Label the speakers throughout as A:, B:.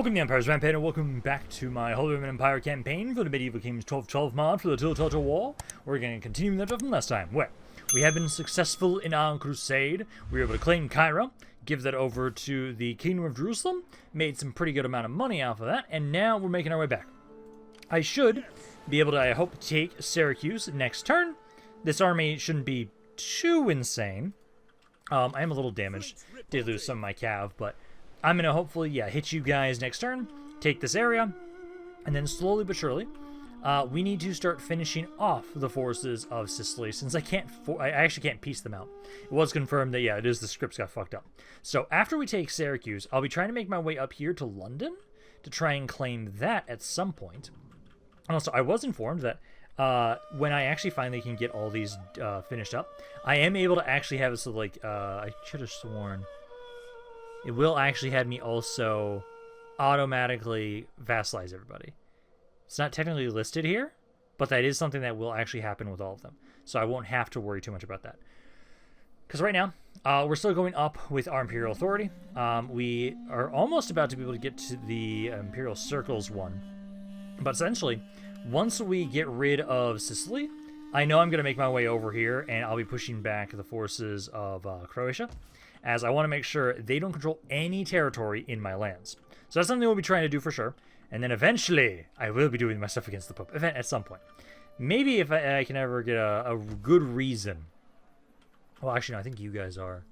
A: Welcome the Empire's Rampaned, and welcome back to my Holy Roman Empire campaign for the Medieval Kings 1212 mod for the Attila War. We're going to continue that from last time, where we have been successful in our crusade. We were able to claim Cairo, give that over to the Kingdom of Jerusalem, made some pretty good amount of money off of that, and now we're making our way back. I should be able to, I hope, take Syracuse next turn. This army shouldn't be too insane. I am a little damaged. Did lose some of my cav, but I'm going to hopefully, hit you guys next turn, take this area, and then slowly but surely, we need to start finishing off the forces of Sicily, since I actually can't piece them out. It was confirmed that, it is the scripts got fucked up. So after we take Syracuse, I'll be trying to make my way up here to London to try and claim that at some point. And also, I was informed that when I actually finally can get all these finished up, I am able to actually have it so, like, I should have sworn it will actually have me also automatically vassalize everybody. It's not technically listed here, but that is something that will actually happen with all of them. So I won't have to worry too much about that. Because right now, we're still going up with our Imperial Authority. We are almost about to be able to get to the Imperial Circles one. But essentially, once we get rid of Sicily, I know I'm going to make my way over here, and I'll be pushing back the forces of Croatia, as I want to make sure they don't control any territory in my lands. So that's something we'll be trying to do for sure. And then eventually, I will be doing my stuff against the Pope event at some point. Maybe if I can ever get a good reason. Well, actually, no, I think you guys are.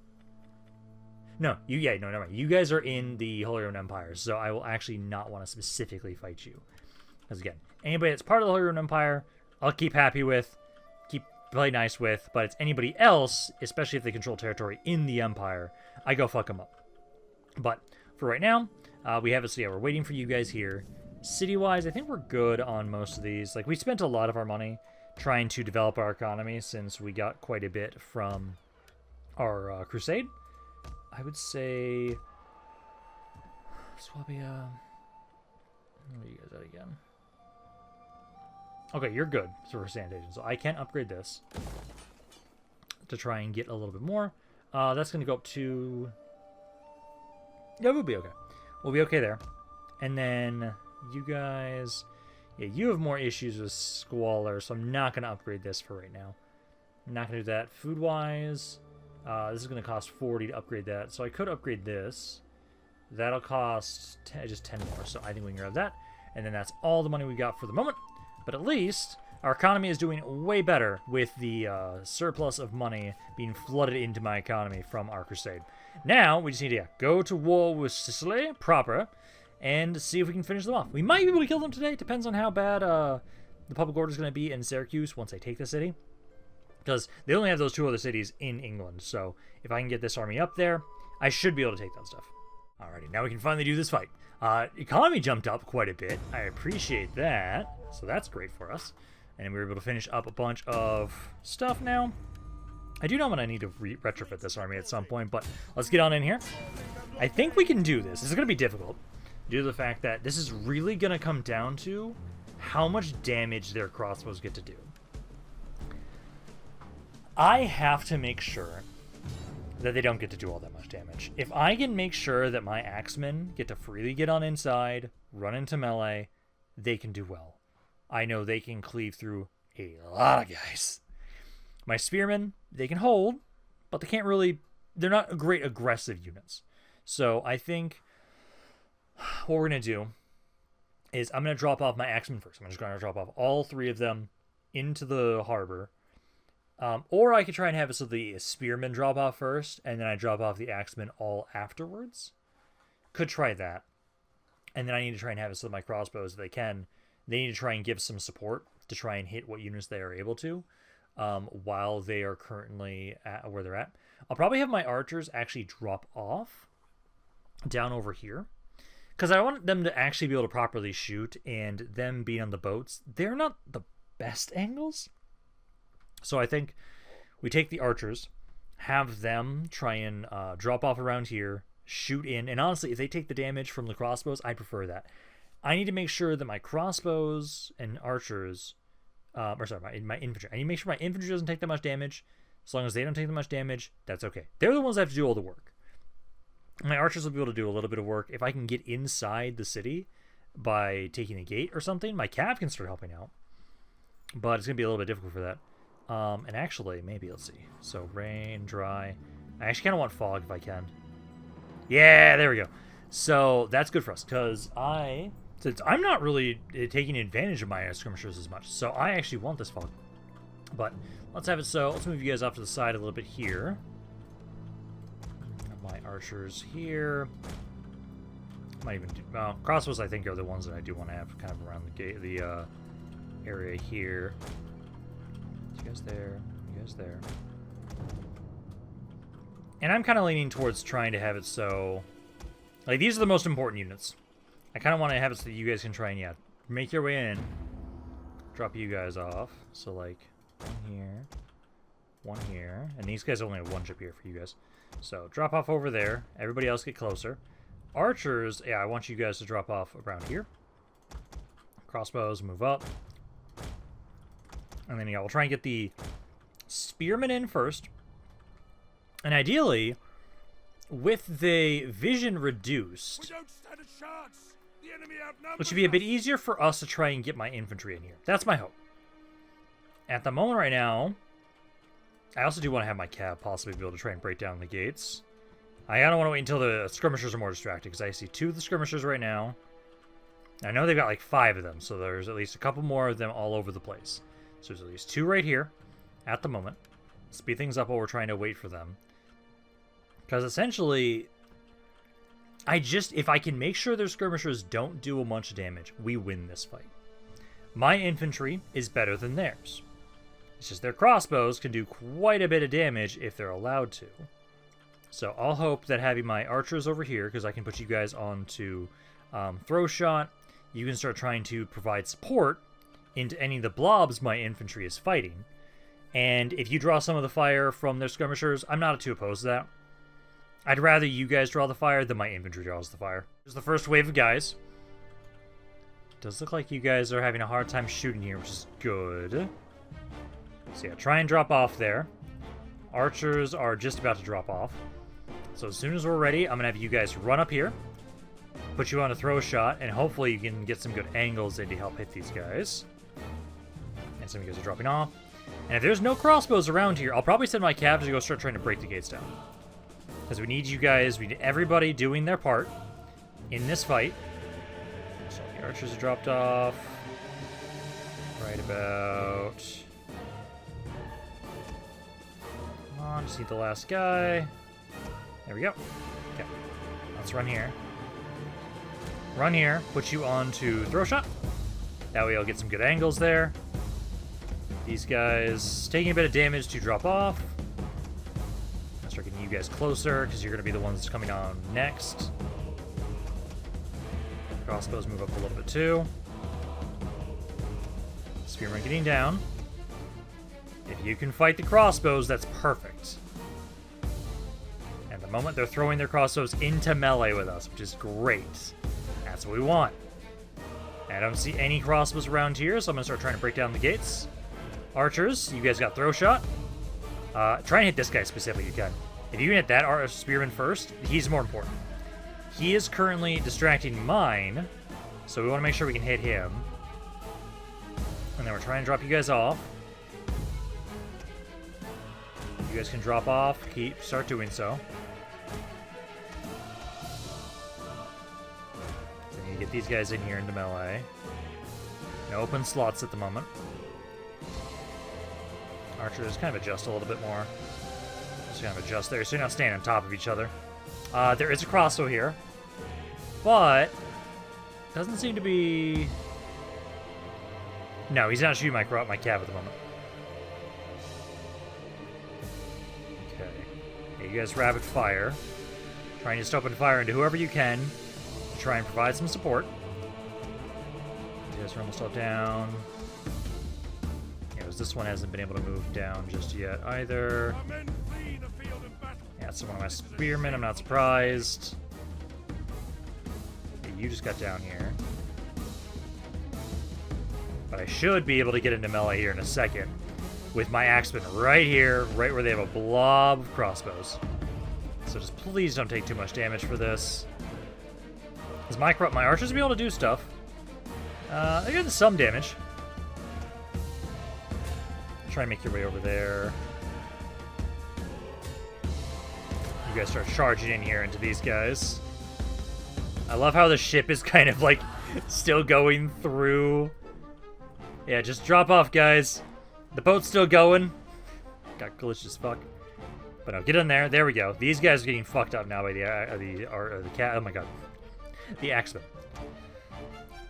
A: No, never mind. You guys are in the Holy Roman Empire, so I will actually not want to specifically fight you. Because again, anybody that's part of the Holy Roman Empire, I'll keep happy with, play nice with, but it's anybody else, especially if they control territory in the Empire, I go fuck them up. But for right now, we have it, so we're waiting for you guys here. City-wise, I think we're good on most of these. Like, we spent a lot of our money trying to develop our economy since we got quite a bit from our crusade. I would say Swabia. Where are you guys at again? Okay, you're good for sanitation, so I can upgrade this to try and get a little bit more. That's going to go up to... Yeah, we'll be okay. We'll be okay there. And then you guys... Yeah, you have more issues with squalor, so I'm not going to upgrade this for right now. I'm not going to do that. Food-wise, this is going to cost 40 to upgrade that, so I could upgrade this. That'll cost just 10 more, so I think we can grab that. And then that's all the money we got for the moment. But at least our economy is doing way better with the surplus of money being flooded into my economy from our crusade. Now, we just need to go to war with Sicily proper and see if we can finish them off. We might be able to kill them today. Depends on how bad the public order is going to be in Syracuse once I take the city. Because they only have those two other cities in England. So if I can get this army up there, I should be able to take that stuff. Alrighty, now we can finally do this fight. Economy jumped up quite a bit. I appreciate that. So that's great for us. And we were able to finish up a bunch of stuff now. I do know I'm going to need to retrofit this army at some point, but let's get on in here. I think we can do this. This is going to be difficult due to the fact that this is really going to come down to how much damage their crossbows get to do. I have to make sure that they don't get to do all that much damage. If I can make sure that my axemen get to freely get on inside, run into melee, they can do well. I know they can cleave through a lot of guys. My spearmen, they can hold, but they can't really... They're not great aggressive units. So I think what we're going to do is I'm going to drop off my axemen first. I'm just going to drop off all three of them into the harbor. Or I could try and have it so the spearmen drop off first, and then I drop off the axemen all afterwards. Could try that. And then I need to try and have it so that my crossbows, if they can, they need to try and give some support to try and hit what units they are able to while they are currently at where they're at. I'll probably have my archers actually drop off down over here, because I want them to actually be able to properly shoot, and them being on the boats, they're not the best angles. So I think we take the archers, have them try and drop off around here, shoot in, and honestly, if they take the damage from the crossbows, I prefer that. I need to make sure that my crossbows and archers, my infantry, I need to make sure my infantry doesn't take that much damage. As long as they don't take that much damage, that's okay. They're the ones that have to do all the work. My archers will be able to do a little bit of work. If I can get inside the city by taking the gate or something, my cav can start helping out. But it's going to be a little bit difficult for that. And actually, maybe, let's see. So, rain, dry. I actually kind of want fog if I can. Yeah, there we go. So, that's good for us, because since I'm not really taking advantage of my skirmishers as much, so I actually want this fog. But, let's have it so. Let's move you guys off to the side a little bit here. My archers here. Might even do, well, crossbows I think are the ones that I do want to have kind of around the gate, the area here. You guys there, you guys there. And I'm kind of leaning towards trying to have it so, like, these are the most important units. I kind of want to have it so that you guys can try and, yeah, make your way in. Drop you guys off. So, like, one here, and these guys only have one ship here for you guys. So, drop off over there. Everybody else get closer. Archers, yeah, I want you guys to drop off around here. Crossbows, move up. And then, yeah, we'll try and get the spearmen in first. And ideally, with the vision reduced,
B: We don't stand a chance. The enemy outnumbers
A: it should be a bit
B: us.
A: easier for us to try and get my infantry in here. That's my hope. At the moment right now, I also do want to have my cav possibly be able to try and break down the gates. I don't want to wait until the skirmishers are more distracted, because I see 2 of the skirmishers right now. I know they've got like 5 of them, so there's at least a couple more of them all over the place. So there's at least 2 right here at the moment. Speed things up while we're trying to wait for them. Because essentially, if I can make sure their skirmishers don't do a bunch of damage, we win this fight. My infantry is better than theirs. It's just their crossbows can do quite a bit of damage if they're allowed to. So I'll hope that having my archers over here, because I can put you guys on to throw shot, you can start trying to provide support into any of the blobs my infantry is fighting. And if you draw some of the fire from their skirmishers, I'm not too opposed to that. I'd rather you guys draw the fire than my infantry draws the fire. Here's the first wave of guys. Does look like you guys are having a hard time shooting here, which is good. So yeah, try and drop off there. Archers are just about to drop off. So as soon as we're ready, I'm going to have you guys run up here. Put you on a throw shot, and hopefully you can get some good angles in to help hit these guys. And some of you guys are dropping off. And if there's no crossbows around here, I'll probably send my cav to go start trying to break the gates down. Because we need you guys, we need everybody doing their part in this fight. So the archers are dropped off. Right about... Come on, just need the last guy. There we go. Okay, let's run here. Run here, put you on to throw shot. That way I'll get some good angles there. These guys taking a bit of damage to drop off. I'll start getting you guys closer, because you're going to be the ones coming on next. Crossbows move up a little bit too. Spearmen getting down. If you can fight the crossbows, that's perfect. At the moment, they're throwing their crossbows into melee with us, which is great. That's what we want. I don't see any crossbows around here, so I'm going to start trying to break down the gates. Archers, you guys got throw shot. Try and hit this guy specifically if you can. If you can hit that spearman first, he's more important. He is currently distracting mine, so we want to make sure we can hit him. And then we're trying to drop you guys off. You guys can drop off. Start doing so. So we need to get these guys in here into melee. No open slots at the moment. Archers kind of adjust a little bit more. Just kind of adjust there, so you're not staying on top of each other. There is a crossbow here, but doesn't seem to be. No, he's not shooting my cav at the moment. Okay, yeah, you guys rapid fire, trying to just open fire into whoever you can to try and provide some support. You guys are almost all down. This one hasn't been able to move down just yet either. Yeah, it's one of my spearmen, I'm not surprised. Okay, you just got down here. But I should be able to get into melee here in a second with my axemen right here, right where they have a blob of crossbows. So just please don't take too much damage for this. Because my archers will be able to do stuff. They're getting some damage. Try and make your way over there. You guys start charging in here into these guys. I love how the ship is kind of like still going through. Yeah, just drop off, guys. The boat's still going. Got glitched as fuck. But no, get in there. There we go. These guys are getting fucked up now by the cat. Oh my god. The axemen.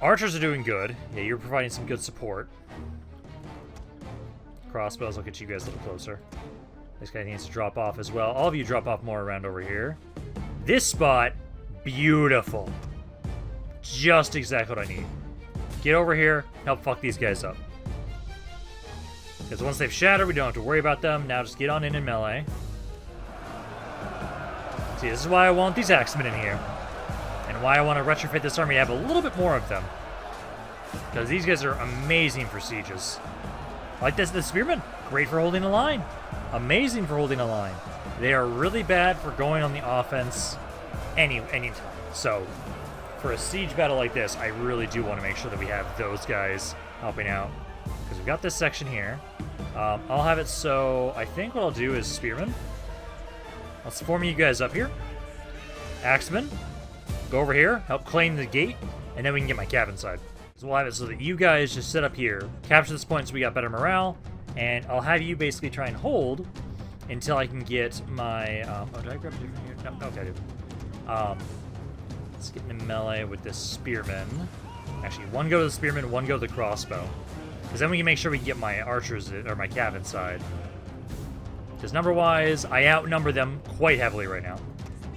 A: Archers are doing good. Yeah, you're providing some good support. Crossbows, I'll get you guys a little closer. This guy needs to drop off as well. All of you drop off more around over here. This spot, beautiful. Just exactly what I need. Get over here, help fuck these guys up. Because once they've shattered, we don't have to worry about them. Now just get on in melee. See, this is why I want these axemen in here. And why I want to retrofit this army to have a little bit more of them. Because these guys are amazing for sieges. Like this, the spearmen, great for holding a line. Amazing for holding a line. They are really bad for going on the offense anytime. So, for a siege battle like this, I really do want to make sure that we have those guys helping out. Because we've got this section here. I'll have it so, I think what I'll do is spearmen. I'll form you guys up here. Axemen, go over here, help claim the gate, and then we can get my cav inside. So we'll have it so that you guys just sit up here, capture this point so we got better morale, and I'll have you basically try and hold until I can get my, oh, did I grab a different here? No, okay, I did. Let's get into melee with this spearman. Actually, one go to the spearman, one go to the crossbow. Because then we can make sure we can get my archers, or my cav inside. Because number-wise, I outnumber them quite heavily right now.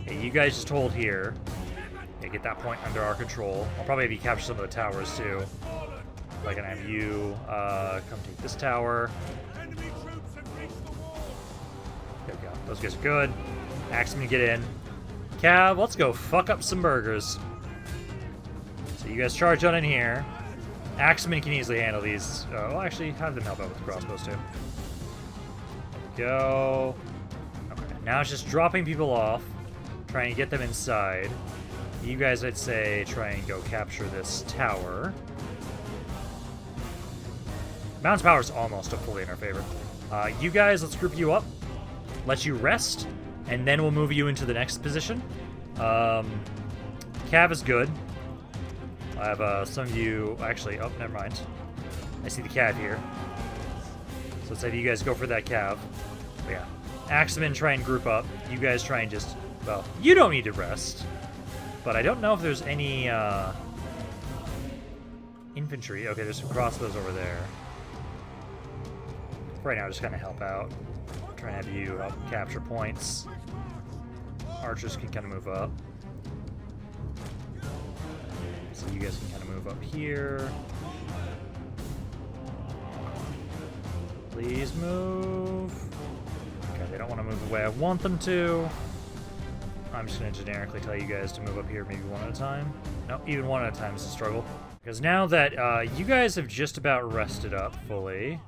A: Okay, you guys just hold here. Okay, get that point under our control. I'll probably have you capture some of the towers, too. I can have you come take this tower. There we go. Those guys are good. Axemen, get in. Cav, let's go fuck up some burgers. So you guys charge on in here. Axemen can easily handle these. Well, actually, have them help out with the crossbows, too. Go. Okay, now it's just dropping people off, trying to get them inside. You guys, I'd say, try and go capture this tower. Mountain's power is almost fully in our favor. You guys, let's group you up, let you rest, and then we'll move you into the next position. Cav is good. I have some of you. Actually, oh, never mind. I see the cav here. So let's have you guys go for that cav. But yeah. Axemen try and group up. You guys try and just, well, you don't need to rest. But I don't know if there's any infantry. Okay, there's some crossbows over there. For right now, just kind of help out. Try and have you help capture points. Archers can kind of move up. So you guys can kind of move up here. Please move. Okay, they don't want to move the way I want them to. I'm just going to generically tell you guys to move up here maybe one at a time. No, even one at a time is a struggle. Because now that you guys have just about rested up fully,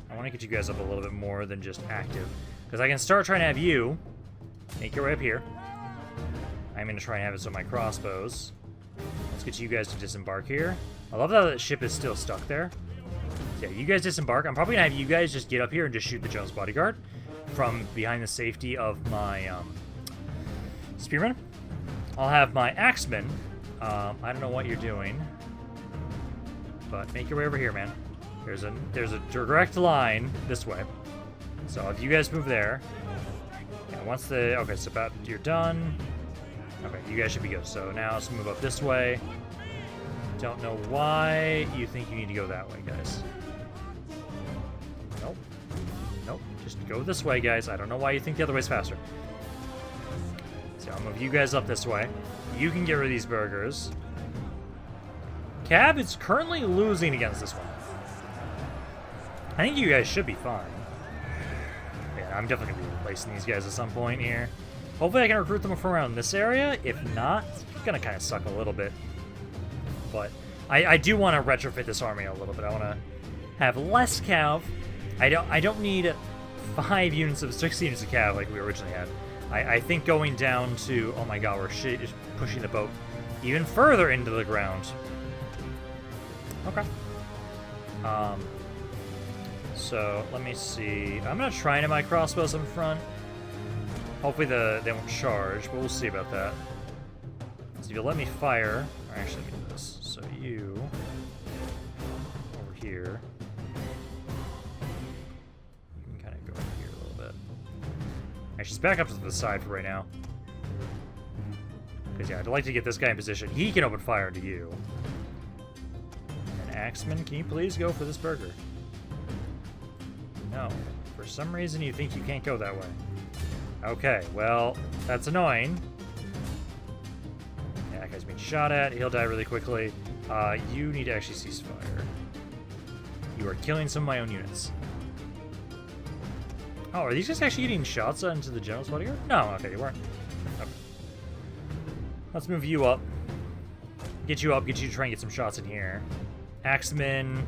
A: I want to get you guys up a little bit more than just active. Because I can start trying to have you make your way up here. I'm going to try and have it so my crossbows. Let's get you guys to disembark here. I love that the ship is still stuck there. Yeah, you guys disembark. I'm probably going to have you guys just get up here and just shoot the Jones bodyguard from behind the safety of my spearmen. I'll have my axemen. I don't know what you're doing, but make your way over here, man. There's a direct line this way. So if you guys move there, yeah, once the okay, so about you're done. Okay, you guys should be good. So now let's move up this way. Don't know why you think you need to go that way, guys. Nope. Nope. Just go this way, guys. I don't know why you think the other way's faster. So I'll move you guys up this way. You can get rid of these burgers. Cav is currently losing against this one. I think you guys should be fine. Yeah, I'm definitely going to be replacing these guys at some point here. Hopefully I can recruit them from around this area. If not, it's going to kind of suck a little bit. But I do want to retrofit this army a little bit. I want to have less cav. I don't need 5 units of 6 units of cav like we originally had. I think going down to... Oh my god, we're just pushing the boat even further into the ground. Okay. So, let me see. I'm going to try into my crossbows in front. Hopefully they won't charge, but we'll see about that. So if you let me fire... Or actually, let me do this. So you... Over here. You can kind of go over here a little bit. Actually, just back up to the side for right now. Because, yeah, I'd like to get this guy in position. He can open fire into you. And Axeman, can you please go for this burger? No. For some reason, you think you can't go that way. Okay, well, that's annoying. Yeah, that guy's being shot at. He'll die really quickly. You need to actually cease fire. You are killing some of my own units. Oh, are these guys actually getting shots into the general's bodyguard? No, okay, they weren't. Okay. Let's move you up. Get you up, get you to try and get some shots in here. Axeman.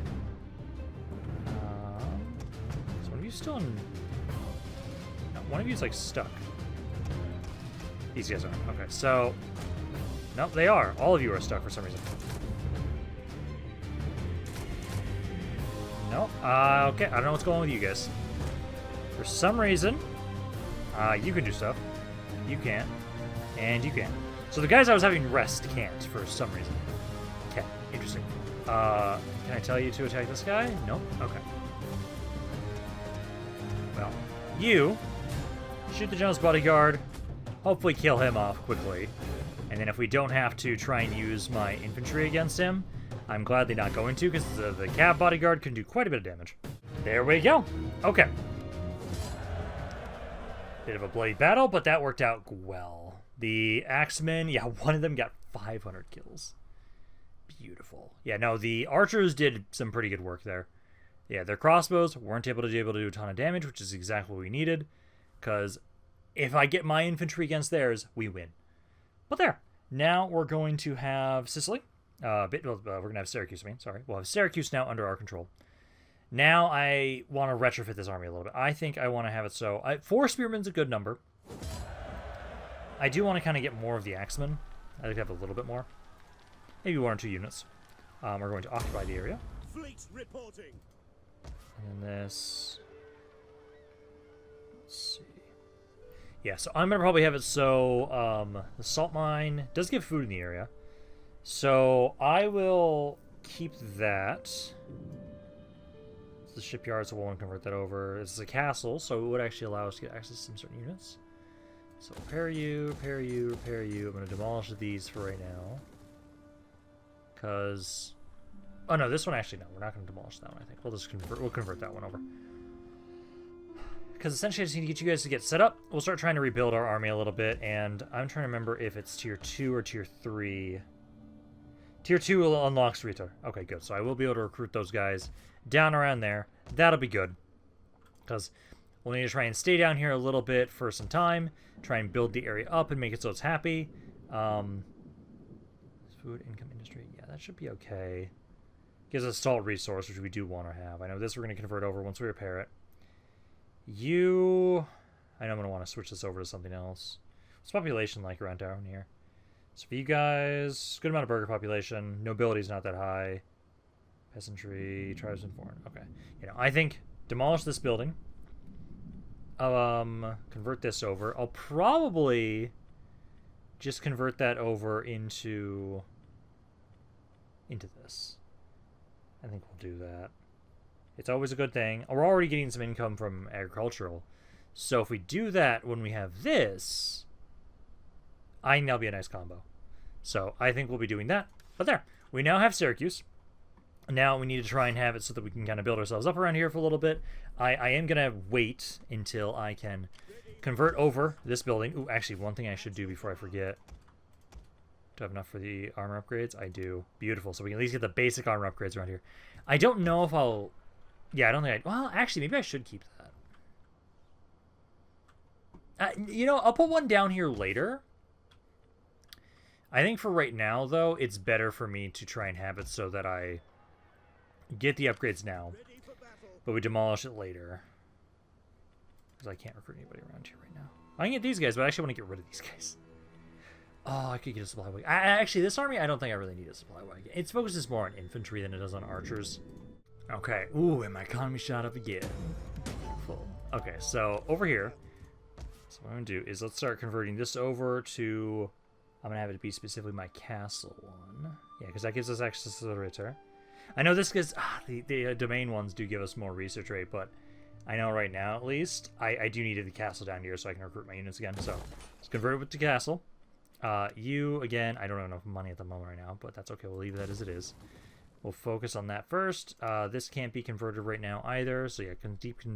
A: Is one of you still in... No, one of you's like stuck. These guys aren't. Okay, so... Nope, they are. All of you are stuck for some reason. Nope. Okay, I don't know what's going on with you guys. For some reason, you can do stuff. You can't. And you can't. So the guys I was having rest can't for some reason. Okay, interesting. Can I tell you to attack this guy? Nope. Okay. Well, you shoot the general's bodyguard, hopefully kill him off quickly. And then if we don't have to try and use my infantry against him, I'm gladly not going to, because the cav bodyguard can do quite a bit of damage. There we go. Okay. Bit of a bloody battle, but that worked out well. The Axemen, yeah, one of them got 500 kills. Beautiful. Yeah, no, the archers did some pretty good work there. Yeah, their crossbows weren't able to do a ton of damage, which is exactly what we needed. Because if I get my infantry against theirs, we win. But there. Now we're going to have Sicily. We're going to have Syracuse, sorry. We'll have Syracuse now under our control. Now I want to retrofit this army a little bit. I think I want to have it so... 4 spearmen's a good number. I do want to kind of get more of the axemen. I'd like to have a little bit more. Maybe 1 or 2 units. We're going to occupy the area.
B: Fleet reporting.
A: And then this... Let's see. Yeah, so I'm going to probably have it so... the salt mine does give food in the area. So I will keep that. The shipyard, so we'll convert that over. This is a castle, so it would actually allow us to get access to some certain units. So repair you, repair you, repair you. I'm going to demolish these for right now. Because... Oh no, this one actually, no. We're not going to demolish that one, I think. We'll just convert that one over. Because essentially I just need to get you guys to get set up. We'll start trying to rebuild our army a little bit, and I'm trying to remember if it's tier 2 or tier 3. Tier 2 will unlock Rita. Okay, good. So I will be able to recruit those guys down around there. That'll be good. Because we'll need to try and stay down here a little bit for some time. Try and build the area up and make it so it's happy. Food, income, industry. Yeah, that should be okay. Gives us salt resource, which we do want to have. I know this we're going to convert over once we repair it. You... I know I'm going to want to switch this over to something else. What's population like around down here? So for you guys, good amount of burger population. Nobility's not that high. Peasantry, tribes and foreign. Okay. You know, I think demolish this building. Convert this over. I'll probably just convert that over into this. I think we'll do that. It's always a good thing. We're already getting some income from agricultural. So if we do that when we have this, I think that'll be a nice combo. So I think we'll be doing that. But there. We now have Syracuse. Now we need to try and have it so that we can kind of build ourselves up around here for a little bit. I am going to wait until I can convert over this building. Ooh, actually, one thing I should do before I forget. Do I have enough for the armor upgrades? I do. Beautiful. So we can at least get the basic armor upgrades around here. I don't know if I'll... Yeah, I don't think I... Well, actually, maybe I should keep that. You know, I'll put one down here later. I think for right now, though, it's better for me to try and have it so that I get the upgrades now, but we demolish it later. Because I can't recruit anybody around here right now. I can get these guys, but I actually want to get rid of these guys. Oh, I could get a supply wagon. Actually, this army, I don't think I really need a supply wagon. It focuses more on infantry than it does on archers. Okay. Ooh, and my economy shot up again. Beautiful. Okay, so over here. So what I'm going to do is let's start converting this over to... I'm going to have it be specifically my castle one. Yeah, because that gives us access to the Ritter. I know this gives... the domain ones do give us more research rate, but I know right now, at least, I do need the castle down here so I can recruit my units again. So let's convert it to castle. You, again, I don't have enough money at the moment right now, but that's okay. We'll leave that as it is. We'll focus on that first. This can't be converted right now either. So yeah,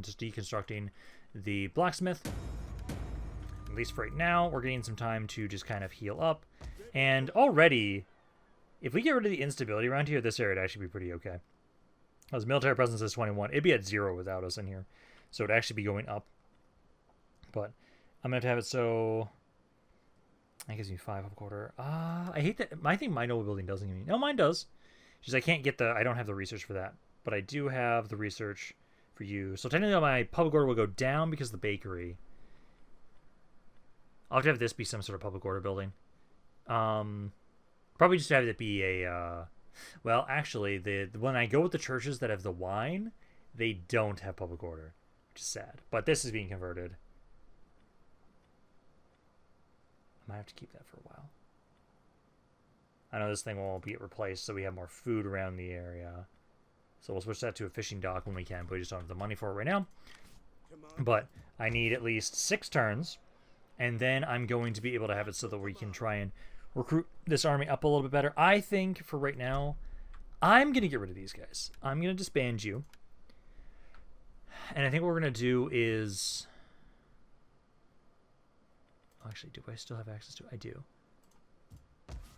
A: just deconstructing the blacksmith. At least for right now, we're getting some time to just kind of heal up. And already, if we get rid of the instability around here, this area would actually be pretty okay. As military presence is 21, it'd be at 0 without us in here. So it'd actually be going up. But I'm going to have it so... That gives me 5 up quarter. I hate that. I think my noble building doesn't give me... No, mine does. Just I can't get the... I don't have the research for that. But I do have the research for you. So technically my public order will go down because of the bakery. I'll have to have this be some sort of public order building. Probably just have it be a... well, actually, when I go with the churches that have the wine, they don't have public order. Which is sad. But this is being converted. I might have to keep that for a while. I know this thing will get replaced, so we have more food around the area. So we'll switch that to a fishing dock when we can, but we just don't have the money for it right now. But I need at least 6 turns, and then I'm going to be able to have it so that we can try and recruit this army up a little bit better. I think for right now, I'm going to get rid of these guys. I'm going to disband you. And I think what we're going to do is... Actually, do I still have access to it? I do.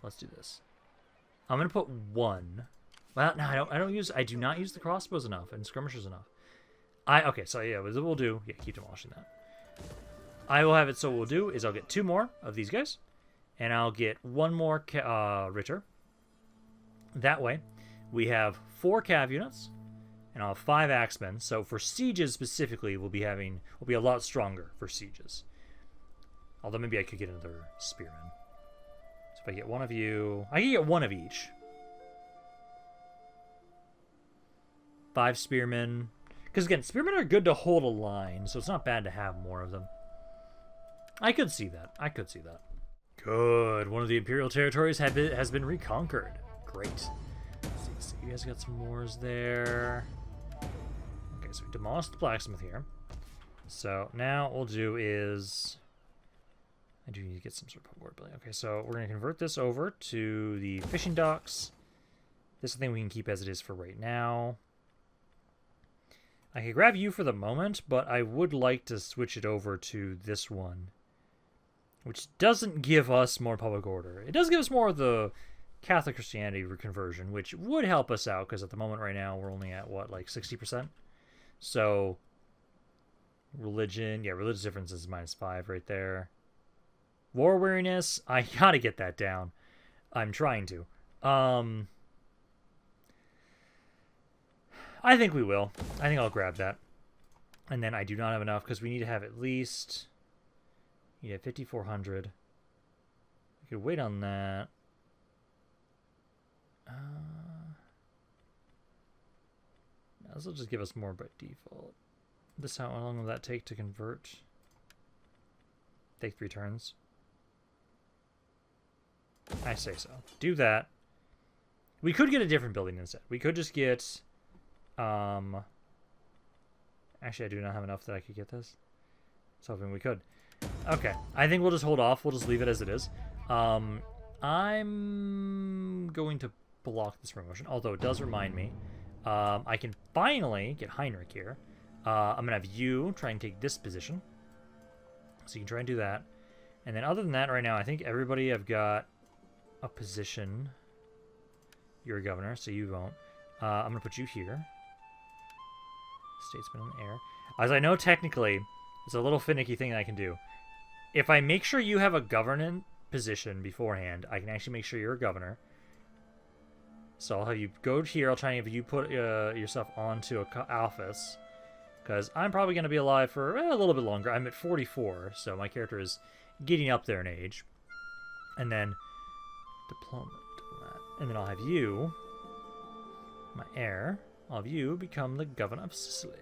A: Let's do this. I'm going to put 1. Well, no, I do not use the crossbows enough and skirmishers enough. Okay, so yeah, what we'll do... Yeah, keep demolishing that. I will have it so what we'll do is I'll get 2 more of these guys. And I'll get 1 more Ritter. That way, we have 4 cav units. And I'll have 5 axemen. So for sieges specifically, we'll be a lot stronger for sieges. Although maybe I could get another spearman. So if I get 1 of you... I can get 1 of each. 5 spearmen. Because again, spearmen are good to hold a line, so it's not bad to have more of them. I could see that. I could see that. Good. One of the Imperial territories has been reconquered. Great. Let's see, so you guys got some wars there. Okay, so we demolished the blacksmith here. So now what we'll do is... I do need to get some sort of public order building. Okay, so we're going to convert this over to the fishing docks. This thing we can keep as it is for right now. I can grab you for the moment, but I would like to switch it over to this one, which doesn't give us more public order. It does give us more of the Catholic Christianity conversion, which would help us out, because at the moment right now we're only at, what, like 60%? So, religion, yeah, religious difference is -5 right there. War weariness, I gotta get that down. I'm trying to. I think we will. I think I'll grab that. And then I do not have enough, because we need to have at least... You have 5,400. We could wait on that. This will just give us more by default. How long will that take to convert? Take 3 turns. I say so. Do that. We could get a different building instead. We could just get... Actually, I do not have enough that I could get this. I was hoping we could. Okay. I think we'll just hold off. We'll just leave it as it is. I'm going to block this promotion, although it does remind me. I can finally get Heinrich here. I'm going to have you try and take this position. So you can try and do that. And then other than that, right now, I think everybody have got a position. You're a governor, so you won't. I'm going to put you here. Statesman in the air. As I know, technically, it's a little finicky thing that I can do. If I make sure you have a government position beforehand, I can actually make sure you're a governor. So I'll have you go here. I'll try and have you put yourself onto an office. because I'm probably going to be alive for a little bit longer. I'm at 44, so my character is getting up there in age. And then diplomat, and then I'll have you, my heir, I'll have you become the governor of Sicily.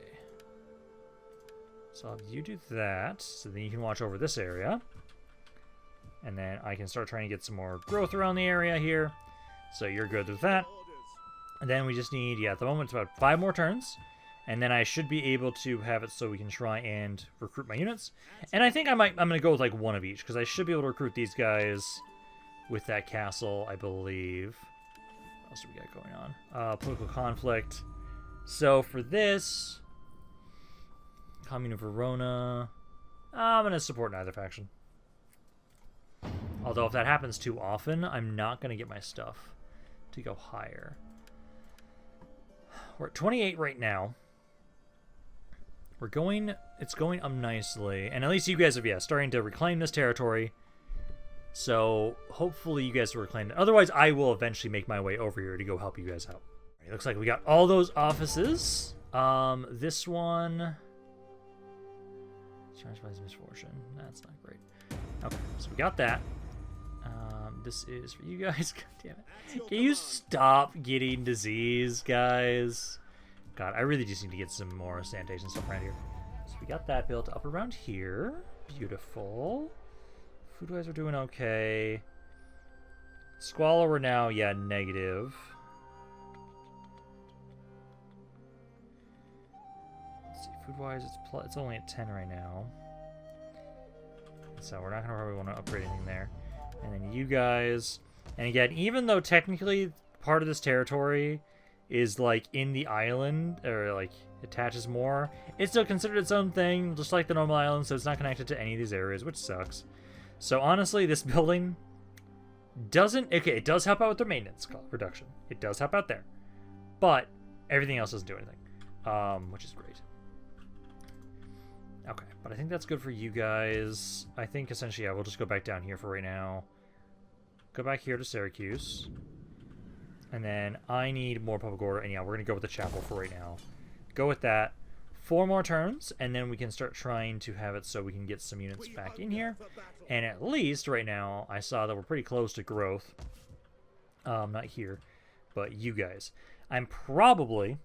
A: So I'll have you do that, so then you can watch over this area. And then I can start trying to get some more growth around the area here. So you're good with that. And then we just need, yeah, at the moment it's about 5 more turns. And then I should be able to have it so we can try and recruit my units. And I think I'm going to go with like one of each, because I should be able to recruit these guys with that castle, I believe. What else do we got going on? Political conflict. So for this, Commune of Verona, I'm going to support neither faction. Although if that happens too often, I'm not going to get my stuff to go higher. We're at 28 right now. It's going up nicely. And at least you guys are, yeah, starting to reclaim this territory. So hopefully you guys will reclaim it. Otherwise, I will eventually make my way over here to go help you guys out. It looks like we got all those offices. This one... Charged by his misfortune. That's not great. Okay, so we got that. This is for you guys. God damn it. Can you stop getting disease, guys? God, I really just need to get some more sanitation stuff around here. So we got that built up around here. Beautiful. Food-wise, we're doing okay. Squalor, we're now, yeah, negative. Let's see, food-wise, it's only at 10 right now. So we're not going to probably want to upgrade anything there. And then you guys... And again, even though technically part of this territory is, like, in the island, or, like, attaches more, it's still considered its own thing, just like the normal island, so it's not connected to any of these areas, which sucks. So, honestly, this building doesn't... Okay, it does help out with their maintenance reduction. It does help out there. But everything else doesn't do anything, which is great. Okay, but I think that's good for you guys. I think, essentially, yeah, we'll just go back down here for right now. Go back here to Syracuse. And then I need more public order. And yeah, we're going to go with the chapel for right now. Go with that. 4 more turns, and then we can start trying to have it so we can get some units back in here. And at least right now, I saw that we're pretty close to growth. Not here, but you guys. I'm probably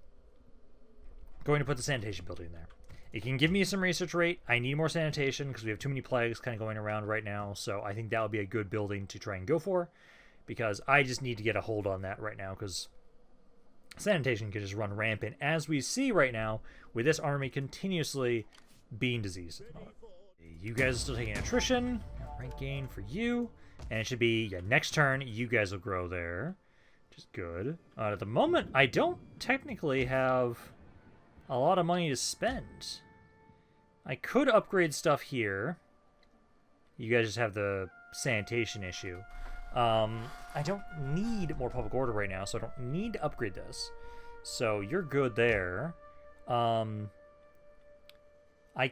A: going to put the sanitation building in there. It can give me some research rate. I need more sanitation because we have too many plagues kind of going around right now. So I think that would be a good building to try and go for, because I just need to get a hold on that right now, because sanitation can just run rampant, as we see right now with this army continuously being diseased. You guys are still taking attrition. Rank gain for you. And it should be, yeah, next turn, you guys will grow there, which is good. At the moment, I don't technically have a lot of money to spend. I could upgrade stuff here. You guys just have the sanitation issue. I don't need more public order right now, so I don't need to upgrade this. So you're good there. I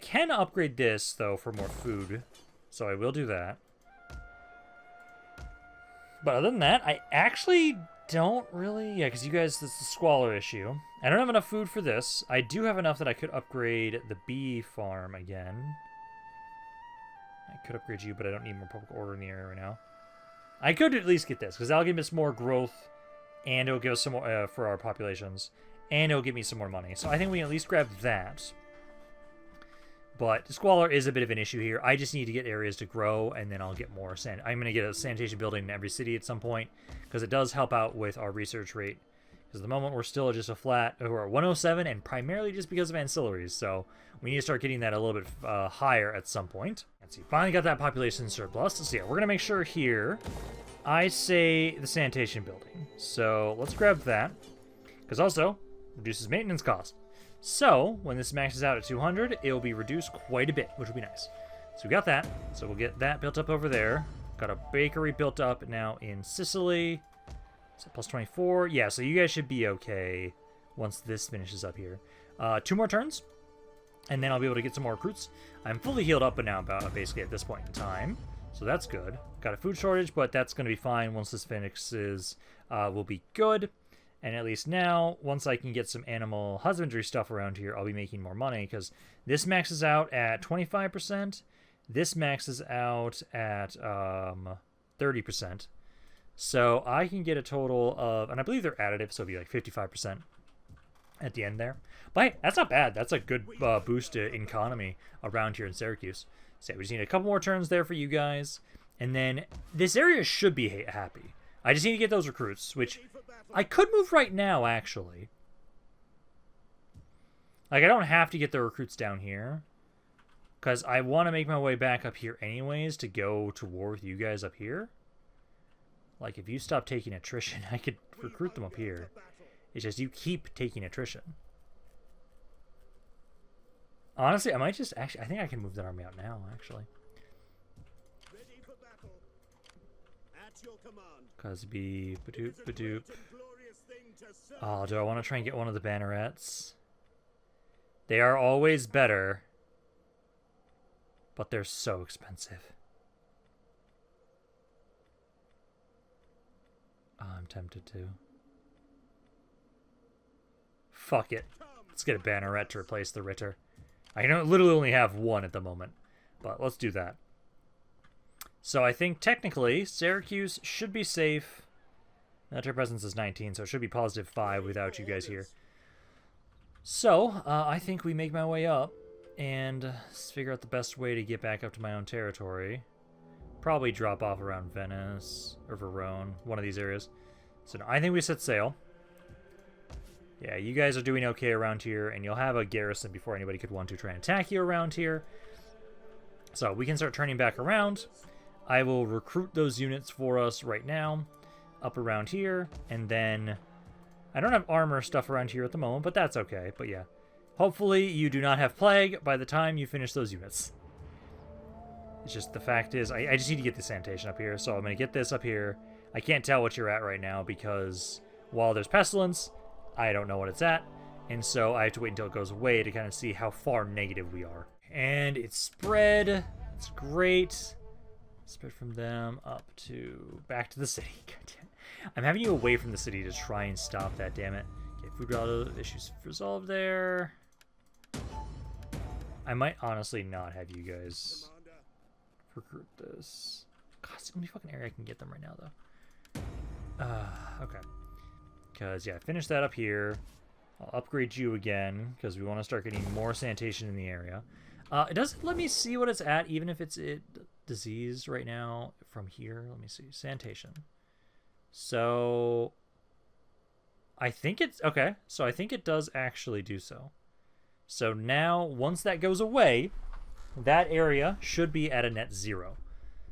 A: can upgrade this, though, for more food. So I will do that. But other than that, I actually don't really... Yeah, because you guys, this is the squalor issue. I don't have enough food for this. I do have enough that I could upgrade the bee farm again. I could upgrade you, but I don't need more public order in the area right now. I could at least get this, because that'll give us more growth, and it'll give us some more for our populations, and it'll give me some more money. So I think we can at least grab that. But squalor is a bit of an issue here. I just need to get areas to grow, and then I'll get more sand. I'm going to get a sanitation building in every city at some point, because it does help out with our research rate. Because at the moment, we're still just a flat, we're at 107, and primarily just because of ancillaries. So we need to start getting that a little bit higher at some point. Let's see, finally got that population surplus. Let's see, we're going to make sure here I say the sanitation building. So let's grab that, because also reduces maintenance cost. So when this maxes out at 200, it will be reduced quite a bit, which will be nice. So we got that. So we'll get that built up over there. Got a bakery built up now in Sicily. Is it plus 24? Yeah, so you guys should be okay once this finishes up here. 2 more turns, and then I'll be able to get some more recruits. I'm fully healed up now, about basically at this point in time, so that's good. Got a food shortage, but that's going to be fine once this finishes. Will be good. And at least now, once I can get some animal husbandry stuff around here, I'll be making more money, because this maxes out at 25%. This maxes out at 30%. So I can get a total of, and I believe they're additive, so it'll be like 55% at the end there. But hey, that's not bad. That's a good boost to economy around here in Syracuse. So we just need a couple more turns there for you guys. And then this area should be happy. I just need to get those recruits, which I could move right now, actually. Like, I don't have to get the recruits down here, because I want to make my way back up here anyways to go to war with you guys up here. Like, if you stop taking attrition, I could recruit them up here. It's just you keep taking attrition. Honestly, I might just actually... I think I can move that army out now, actually. Because be... Badoop, badoop. Oh, do I want to try and get one of the bannerets? They are always better. But they're so expensive. Oh, I'm tempted to. Fuck it. Let's get a banneret to replace the Ritter. I literally only have one at the moment. But let's do that. So I think technically Syracuse should be safe. Military presence is 19, so it should be +5 without you guys here. So I think we make my way up and figure out the best way to get back up to my own territory. Probably drop off around Venice or Verone, one of these areas. So I think we set sail. Yeah, you guys are doing okay around here, and you'll have a garrison before anybody could want to try and attack you around here. So we can start turning back around. I will recruit those units for us right now, up around here, and then I don't have armor stuff around here at the moment, but that's okay. But yeah, hopefully you do not have plague by the time you finish those units. It's just the fact is, I just need to get the sanitation up here, so I'm going to get this up here. I can't tell what you're at right now because while there's pestilence, I don't know what it's at, and so I have to wait until it goes away to kind of see how far negative we are. And it's spread. It's great. Spread from them up to back to the city. I'm having you away from the city to try and stop that, damn it. Okay, food route issues resolved there. I might honestly not have you guys recruit this. God, it's the only fucking area I can get them right now, though. Okay. Because, yeah, finish that up here. I'll upgrade you again, because we want to start getting more sanitation in the area. It doesn't let me see what it's at, even if it's diseased right now from here. Let me see. Sanitation. So, I think it's... Okay, so I think it does actually do so. So now, once that goes away, that area should be at a net 0.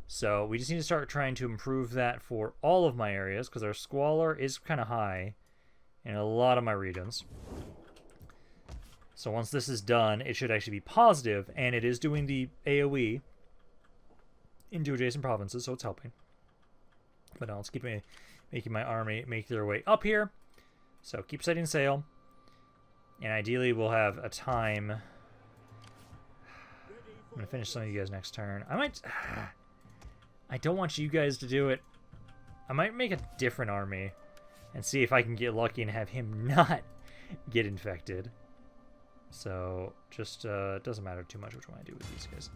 A: So we just need to start trying to improve that for all of my areas, because our squalor is kind of high in a lot of my regions. So once this is done, it should actually be positive, and it is doing the AoE into adjacent provinces, so it's helping. But now let's keep making my army make their way up here. So keep setting sail, and ideally we'll have a time. I'm going to finish some of you guys next turn. I might... I don't want you guys to do it. I might make a different army and see if I can get lucky and have him not get infected. So, just, it doesn't matter too much which one I do with these guys.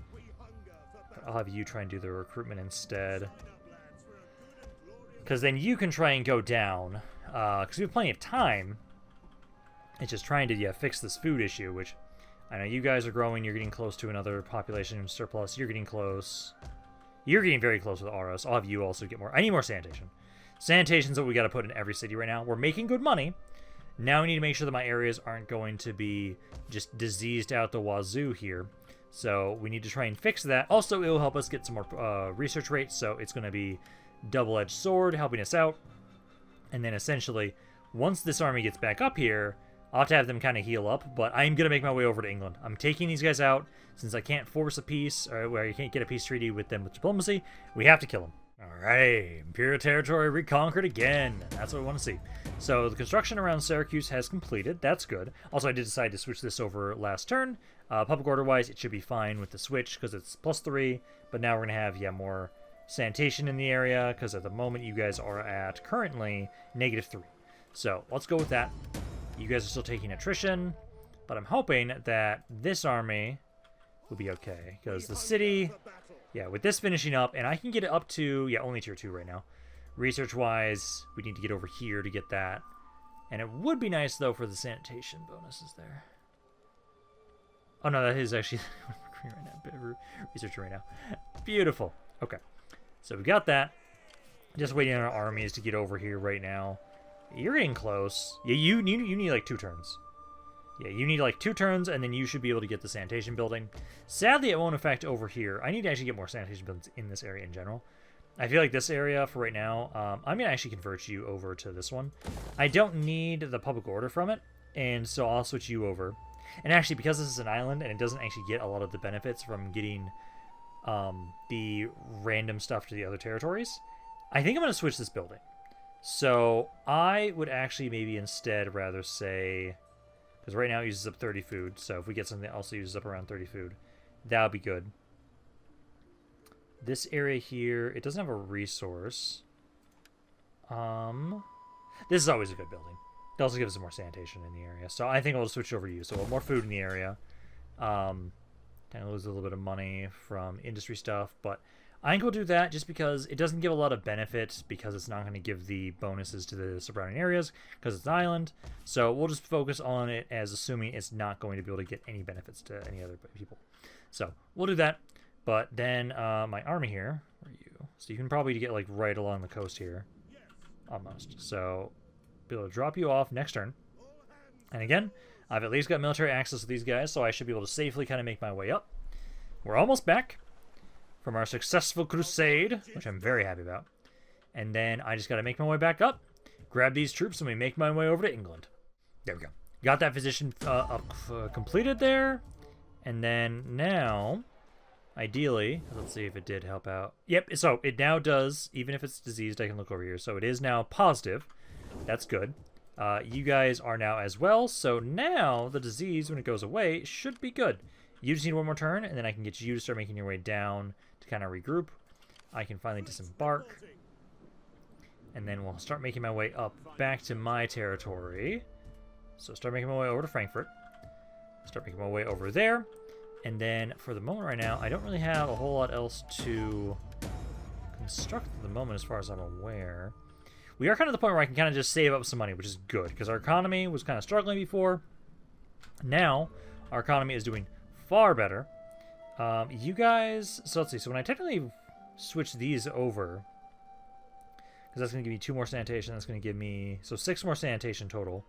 A: But I'll have you try and do the recruitment instead. Because then you can try and go down. Because we have plenty of time. It's just trying to, yeah, fix this food issue, which I know you guys are growing. You're getting close to another population surplus. You're getting close. You're getting very close with Aros. I'll have you also get more. I need more sanitation. Sanitation's what we got to put in every city right now. We're making good money. Now we need to make sure that my areas aren't going to be just diseased out the wazoo here. So we need to try and fix that. Also, it will help us get some more research rates. So it's going to be double-edged sword helping us out. And then essentially, once this army gets back up here, I'll have to have them kind of heal up. But I'm going to make my way over to England. I'm taking these guys out. Since I can't force a peace, or where you can't get a peace treaty with them with diplomacy, we have to kill them. Alright, Imperial territory reconquered again. That's what we want to see. So the construction around Syracuse has completed. That's good. Also, I did decide to switch this over last turn. Public order-wise, it should be fine with the switch because it's +3. But now we're going to have, yeah, more sanitation in the area because at the moment you guys are at currently -3. So let's go with that. You guys are still taking attrition, but I'm hoping that this army will be okay. Because the city, yeah, with this finishing up, and I can get it up to, yeah, only tier 2 right now. Research-wise, we need to get over here to get that. And it would be nice, though, for the sanitation bonuses there. Oh, no, that is actually right now. Researcher right now. Beautiful. Okay. So we got that. Just waiting on our armies to get over here right now. You're getting close. Yeah, you need like 2 turns. Yeah, you need like 2 turns, and then you should be able to get the sanitation building. Sadly, it won't affect over here. I need to actually get more sanitation buildings in this area in general. I feel like this area for right now, I'm going to actually convert you over to this one. I don't need the public order from it, and so I'll switch you over. And actually, because this is an island and it doesn't actually get a lot of the benefits from getting the random stuff to the other territories, I think I'm going to switch this building. So I would actually maybe instead rather say, because right now it uses up 30 food, so if we get something that also uses up around 30 food, that would be good. This area here, it doesn't have a resource. This is always a good building. It also gives us more sanitation in the area. So I think I'll just switch over to you. So we'll have more food in the area. Kind of lose a little bit of money from industry stuff. But I think we'll do that just because it doesn't give a lot of benefit because it's not going to give the bonuses to the surrounding areas because it's an island. So we'll just focus on it as assuming it's not going to be able to get any benefits to any other people. So we'll do that. But then my army here, where are you? So you can probably get like right along the coast here. Almost. So be able to drop you off next turn. And again, I've at least got military access to these guys, so I should be able to safely kind of make my way up. We're almost back from our successful crusade, which I'm very happy about. And then I just got to make my way back up, grab these troops, and we make my way over to England. There we go. Got that position completed there. And then now, ideally, let's see if it did help out. Yep, so it now does, even if it's diseased, I can look over here. So it is now positive. That's good. You guys are now as well, so now the disease, when it goes away, should be good. You just need one more turn, and then I can get you to start making your way down to kind of regroup. I can finally disembark. And then we'll start making my way up back to my territory. So start making my way over to Frankfurt. Start making my way over there. And then for the moment right now, I don't really have a whole lot else to construct at the moment as far as I'm aware. We are kind of at the point where I can kind of just save up some money, which is good, because our economy was kind of struggling before. Now, our economy is doing far better. You guys, so let's see, so when I technically switch these over, because that's going to give me 2 more sanitation, that's going to give me, so 6 more sanitation total.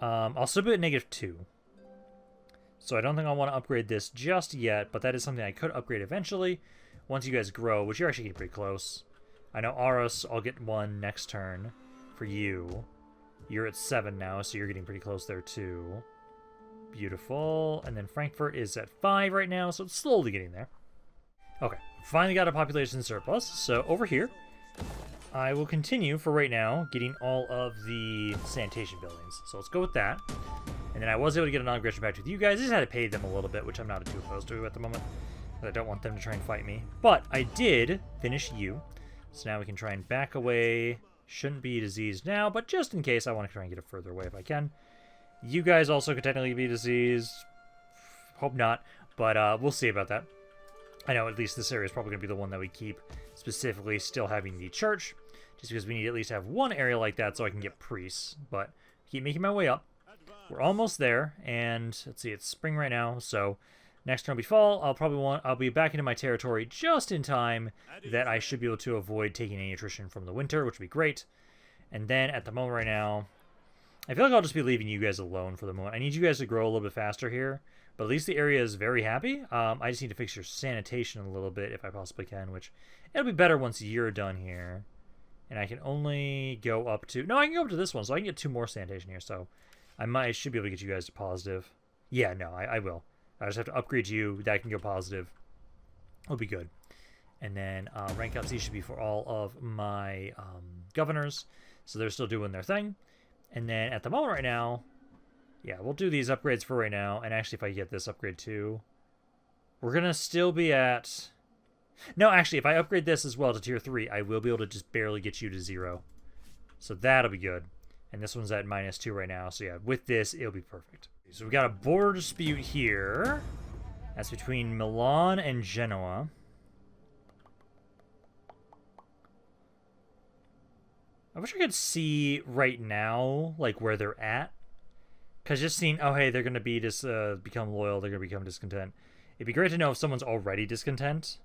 A: I'll still be at -2. So I don't think I want to upgrade this just yet, but that is something I could upgrade eventually, once you guys grow, which you're actually getting pretty close. I know Aros, I'll get 1 next turn for you. You're at 7 now, so you're getting pretty close there too. Beautiful. And then Frankfurt is at 5 right now, so it's slowly getting there. Okay, finally got a population surplus. So over here, I will continue for right now getting all of the sanitation buildings. So let's go with that. And then I was able to get a non-aggression pact with you guys. I just had to pay them a little bit, which I'm not too opposed to at the moment. I don't want them to try and fight me. But I did finish you. So now we can try and back away. Shouldn't be diseased now, but just in case, I want to try and get it further away if I can. You guys also could technically be diseased. Hope not, but we'll see about that. I know at least this area is probably going to be the one that we keep, specifically still having the church, just because we need to at least have one area like that so I can get priests. But keep making my way up. We're almost there, and let's see, it's spring right now, so next turn will be fall. I'll be back into my territory just in time that I should be able to avoid taking any attrition from the winter, which would be great. And then at the moment right now, I feel like I'll just be leaving you guys alone for the moment. I need you guys to grow a little bit faster here, but at least the area is very happy. I just need to fix your sanitation a little bit if I possibly can, which it'll be better once you're done here. And I can only go up to... No, I can go up to this one, so I can get 2 more sanitation here, so I should be able to get you guys to positive. Yeah, no, I will. I just have to upgrade you. That can go positive. It'll be good. And then rank up C should be for all of my governors. So they're still doing their thing. And then at the moment right now, yeah, we'll do these upgrades for right now. And actually, if I get this upgrade too, we're going to still be at... No, actually, if I upgrade this as well to tier 3, I will be able to just barely get you to 0. So that'll be good. And this one's at -2 right now. So yeah, with this, it'll be perfect. So we got a border dispute here. That's between Milan and Genoa. I wish I could see right now, like, where they're at. Because just seeing, oh, hey, they're going to be become loyal, they're going to become discontent. It'd be great to know if someone's already discontent.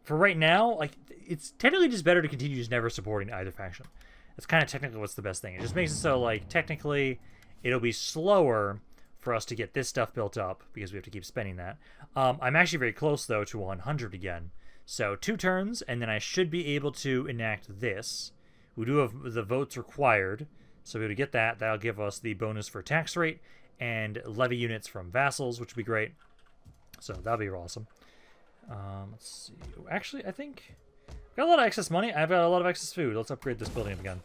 A: For right now, like, it's technically just better to continue just never supporting either faction. That's kind of technically what's the best thing. It just makes it so, like, technically, it'll be slower for us to get this stuff built up, because we have to keep spending that. I'm actually very close, though, to 100 again. So 2 turns, and then I should be able to enact this. We do have the votes required, so we'll get that. That'll give us the bonus for tax rate and levy units from vassals, which would be great. So that'll be awesome. Let's see. Actually, I think I've got a lot of excess money. I've got a lot of excess food. Let's upgrade this building again.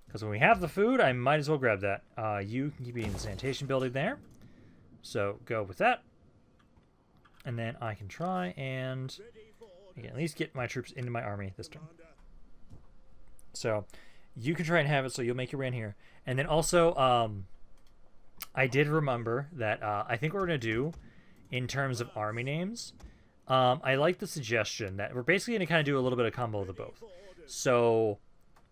A: Because when we have the food, I might as well grab that. You can keep being the sanitation building there. So go with that. And then I can try and at least get my troops into my army this turn. So you can try and have it, so you'll make your way in here. And then also, I did remember that I think what we're going to do in terms of army names, I like the suggestion that we're basically going to kind of do a little bit of combo of the both. So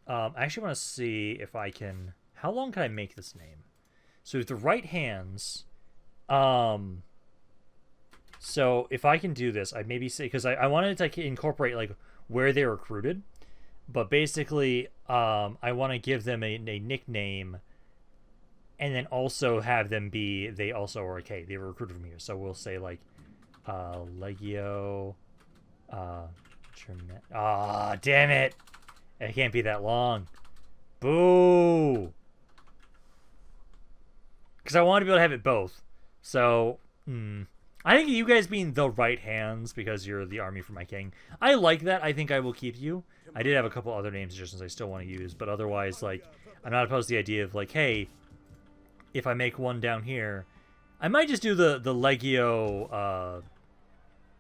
A: I actually want to see if I can... How long can I make this name? So with the right hands... So if I can do this, I'd maybe say... Because I wanted to like, incorporate like where they recruited. But basically, I want to give them a nickname, and then also have them be, they also are, okay, they were recruited from here. So we'll say, like, Legio, damn it. It can't be that long. Boo! Because I want to be able to have it both. So, I think you guys being the right hands, because you're the army for my king, I like that. I think I will keep you. I did have a couple other name suggestions I still want to use, but otherwise, like, I'm not opposed to the idea of, like, hey, if I make one down here, I might just do the Legio,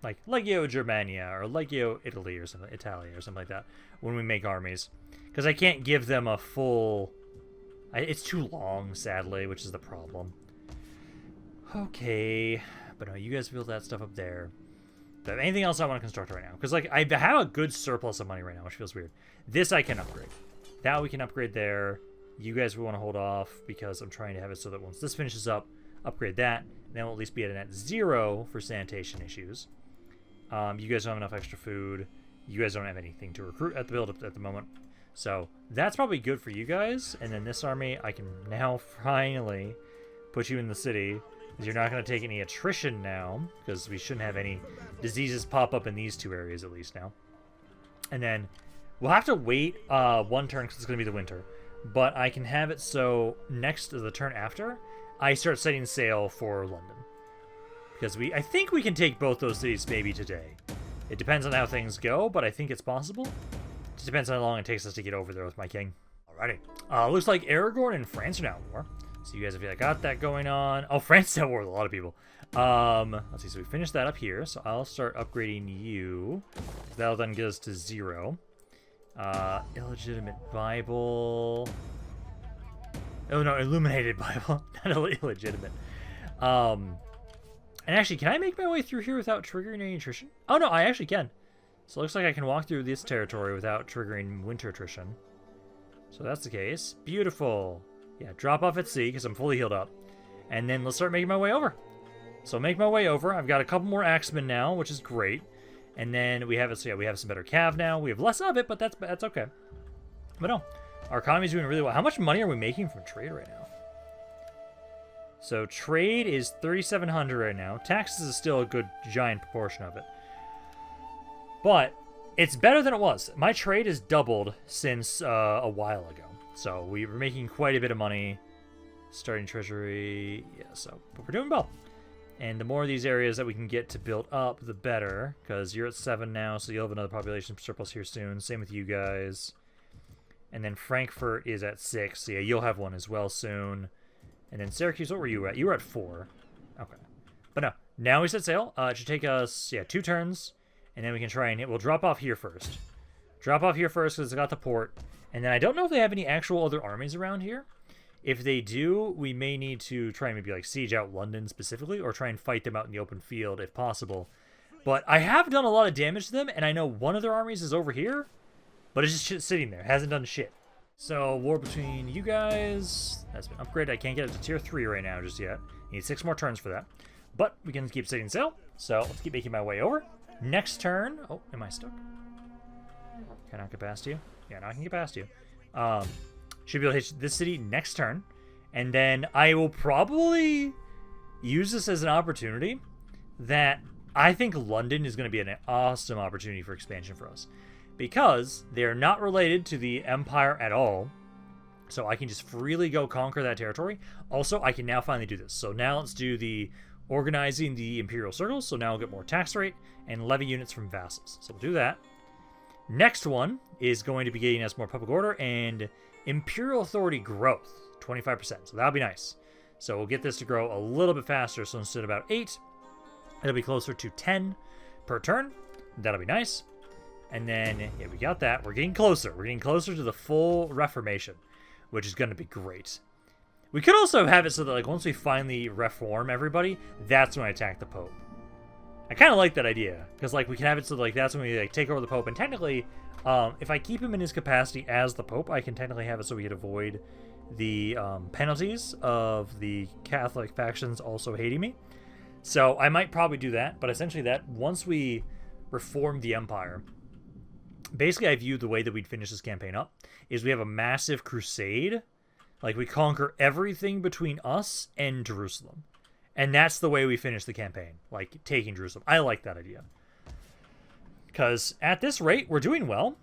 A: like, Legio Germania, or Legio Italy, or something, Italia, or something like that, when we make armies. Because I can't give them a full... it's too long, sadly, which is the problem. Okay, but no, you guys build that stuff up there. Anything else I want to construct right now? Because, like, I have a good surplus of money right now, which feels weird. This I can upgrade. That we can upgrade there. You guys will want to hold off, because I'm trying to have it so that once this finishes up, upgrade that. Then we'll at least be at a net 0 for sanitation issues. You guys don't have enough extra food. You guys don't have anything to recruit at the build-up at the moment. So that's probably good for you guys. And then this army, I can now finally put you in the city. You're not going to take any attrition now, because we shouldn't have any diseases pop up in these 2 areas at least now. And then we'll have to wait 1 turn, because it's going to be the winter. But I can have it so next to the turn after, I start setting sail for London. Because I think we can take both those cities maybe today. It depends on how things go, but I think it's possible. It just depends on how long it takes us to get over there with my king. Alrighty. Looks like Aragorn and France are now at war. So you guys have got that going on. Oh, France is at war with a lot of people. Let's see. So we finished that up here. So I'll start upgrading you. That'll then get us to 0. Illegitimate Bible. Oh no, illuminated Bible, not illegitimate. And actually, can I make my way through here without triggering any attrition? Oh no, I actually can. So it looks like I can walk through this territory without triggering winter attrition. So that's the case. Beautiful. Yeah, drop off at sea because I'm fully healed up. And then let's start making my way over. So make my way over. I've got a couple more axemen now, which is great. And then we have it. So yeah, we have some better cav now. We have less of it, but that's okay. But no, our economy's doing really well. How much money are we making from trade right now? So trade is 3,700 right now. Taxes is still a good giant proportion of it. But it's better than it was. My trade has doubled since a while ago. So we were making quite a bit of money. Starting treasury. Yeah, so but we're doing well. And the more of these areas that we can get to build up, the better. Because you're at 7 now, so you'll have another population surplus here soon. Same with you guys. And then Frankfurt is at 6. So yeah, you'll have one as well soon. And then Syracuse, what were you at? You were at 4. Okay. But no, now we set sail. It should take us, 2 turns. And then we can try and we'll drop off here first. Drop off here first because it's got the port. And then I don't know if they have any actual other armies around here. If they do, we may need to try and maybe like siege out London specifically, or try and fight them out in the open field if possible. But I have done a lot of damage to them, and I know one of their armies is over here, but it's just sitting there. Hasn't done shit. So, war between you guys. That's been upgraded. I can't get it to tier 3 right now just yet. Need 6 more turns for that. But we can keep setting sail. So, let's keep making my way over. Next turn. Oh, am I stuck? Can I not get past you? Yeah, now I can get past you. Should be able to hit this city next turn. And then I will probably use this as an opportunity that I think London is going to be an awesome opportunity for expansion for us. Because they're not related to the Empire at all. So I can just freely go conquer that territory. Also, I can now finally do this. So now let's do the organizing the Imperial Circles. So now I'll get more tax rate and levy units from vassals. So we'll do that. Next one is going to be getting us more public order and Imperial Authority growth. 25%. So that'll be nice. So we'll get this to grow a little bit faster. So instead of about 8, it'll be closer to 10 per turn. That'll be nice. And then, yeah, we got that. We're getting closer. We're getting closer to the full Reformation, which is going to be great. We could also have it so that, like, once we finally reform everybody, that's when I attack the Pope. I kind of like that idea, because, like, we can have it so, like, that's when we, like, take over the Pope. And technically, if I keep him in his capacity as the Pope, I can technically have it so we can avoid the penalties of the Catholic factions also hating me. So I might probably do that, but essentially that, once we reform the Empire, basically I view the way that we'd finish this campaign up is we have a massive crusade. Like, we conquer everything between us and Jerusalem. And that's the way we finish the campaign, like taking Jerusalem. I like that idea. Because at this rate, we're doing well.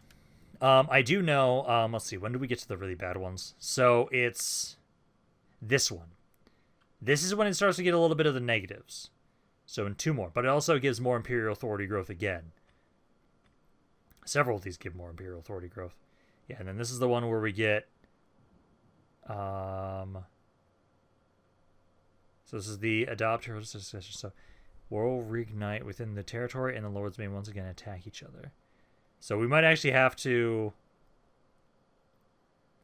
A: I do know, let's see, when do we get to the really bad ones? So it's this one. This is when it starts to get a little bit of the negatives. So in 2 more. But it also gives more Imperial Authority growth again. Several of these give more Imperial Authority growth. Yeah, and then this is the one where we get... So this is the adopter. So war will reignite within the territory, and the lords may once again attack each other. So we might actually have to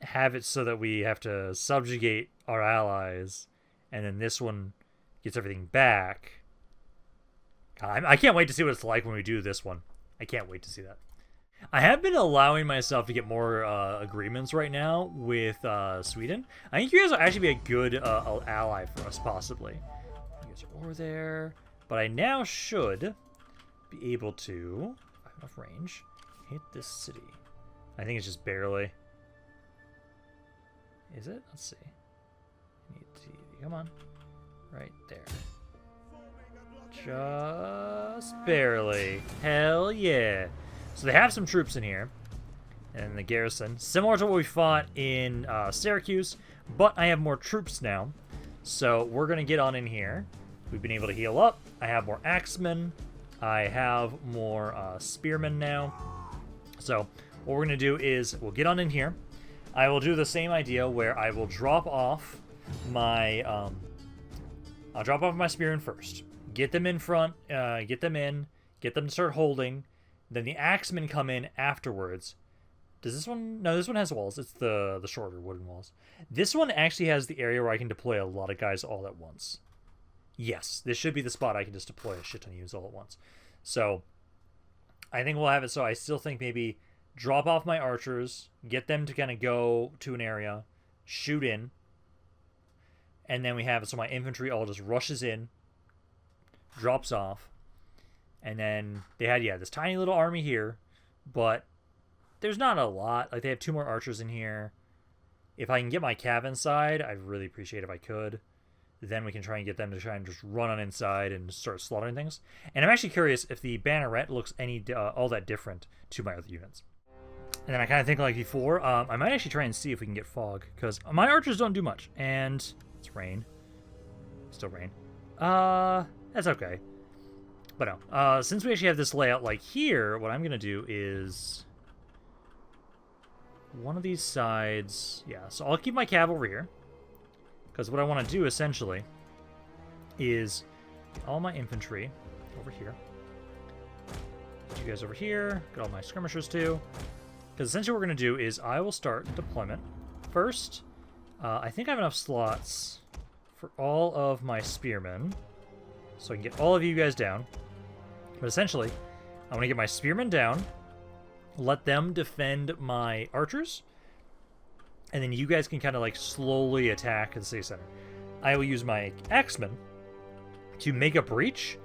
A: have it so that we have to subjugate our allies, and then this one gets everything back. I can't wait to see what it's like when we do this one. I can't wait to see that. I have been allowing myself to get more agreements right now with Sweden. I think you guys will actually be a good ally for us, possibly. You guys are over there. But I now should be able to, if I have enough range, hit this city. I think it's just barely. Is it? Let's see. Come on. Right there. Just barely. Hell yeah. So they have some troops in here, and the garrison, similar to what we fought in Syracuse, but I have more troops now, so we're going to get on in here. We've been able to heal up. I have more axemen. I have more spearmen now. So what we're going to do is we'll get on in here. I will do the same idea where I will drop off my I'll drop off my spearmen first. Get them in front, get them to start holding. Then the axemen come in afterwards. Does this one? No, this one has walls. It's the shorter wooden walls. This one actually has the area where I can deploy a lot of guys all at once. Yes, this should be the spot I can just deploy a shit ton of units all at once. So I think we'll have it so I still think maybe drop off my archers, get them to kind of go to an area, shoot in, and then we have it so my infantry all just rushes in, drops off. And then they had, yeah, this tiny little army here, but there's not a lot. Like, they have 2 more archers in here. If I can get my cav inside, I'd really appreciate if I could. Then we can try and get them to try and just run on inside and start slaughtering things. And I'm actually curious if the banneret looks any all that different to my other units. And then I kind of think like before, I might actually try and see if we can get fog, because my archers don't do much. And it's rain. Still rain. That's okay. But no, since we actually have this layout like here, what I'm going to do is one of these sides. Yeah, so I'll keep my cav over here, because what I want to do essentially is get all my infantry over here. Get you guys over here. Get all my skirmishers too. Because essentially what we're going to do is I will start deployment. First, I think I have enough slots for all of my spearmen. So I can get all of you guys down. But essentially, I want to get my spearmen down, let them defend my archers, and then you guys can kind of like slowly attack the city center. I will use my axemen to make a breach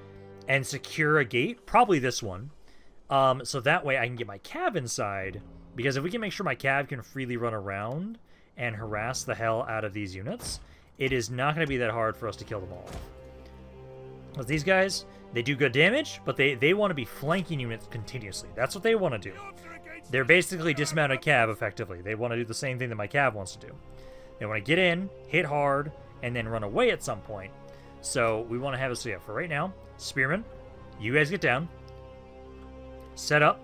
A: and secure a gate, probably this one. So that way I can get my cav inside, because if we can make sure my cav can freely run around and harass the hell out of these units, it is not going to be that hard for us to kill them all. But these guys, they do good damage, but they want to be flanking units continuously. That's what they want to do. They're basically dismounted cav, effectively. They want to do the same thing that my cav wants to do. They want to get in, hit hard, and then run away at some point. So we want to have it, so yeah, for right now, spearmen, you guys get down, set up,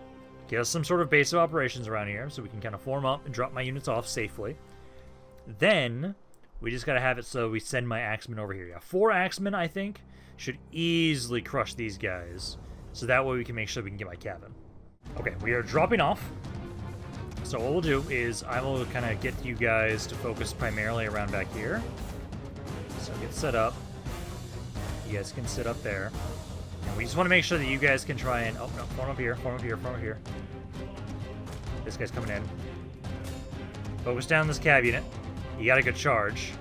A: get us some sort of base of operations around here so we can kind of form up and drop my units off safely. Then we just got to have it so we send my axemen over here. Yeah, 4 axemen, I think, should easily crush these guys. So that way we can make sure we can get my cabin. Okay, we are dropping off. So what we'll do is I will kind of get you guys to focus primarily around back here. So get set up. You guys can sit up there. And we just want to make sure that you guys can try and... Oh, no, form up here, form up here, form up here. This guy's coming in. Focus down this cav unit. You got a good charge.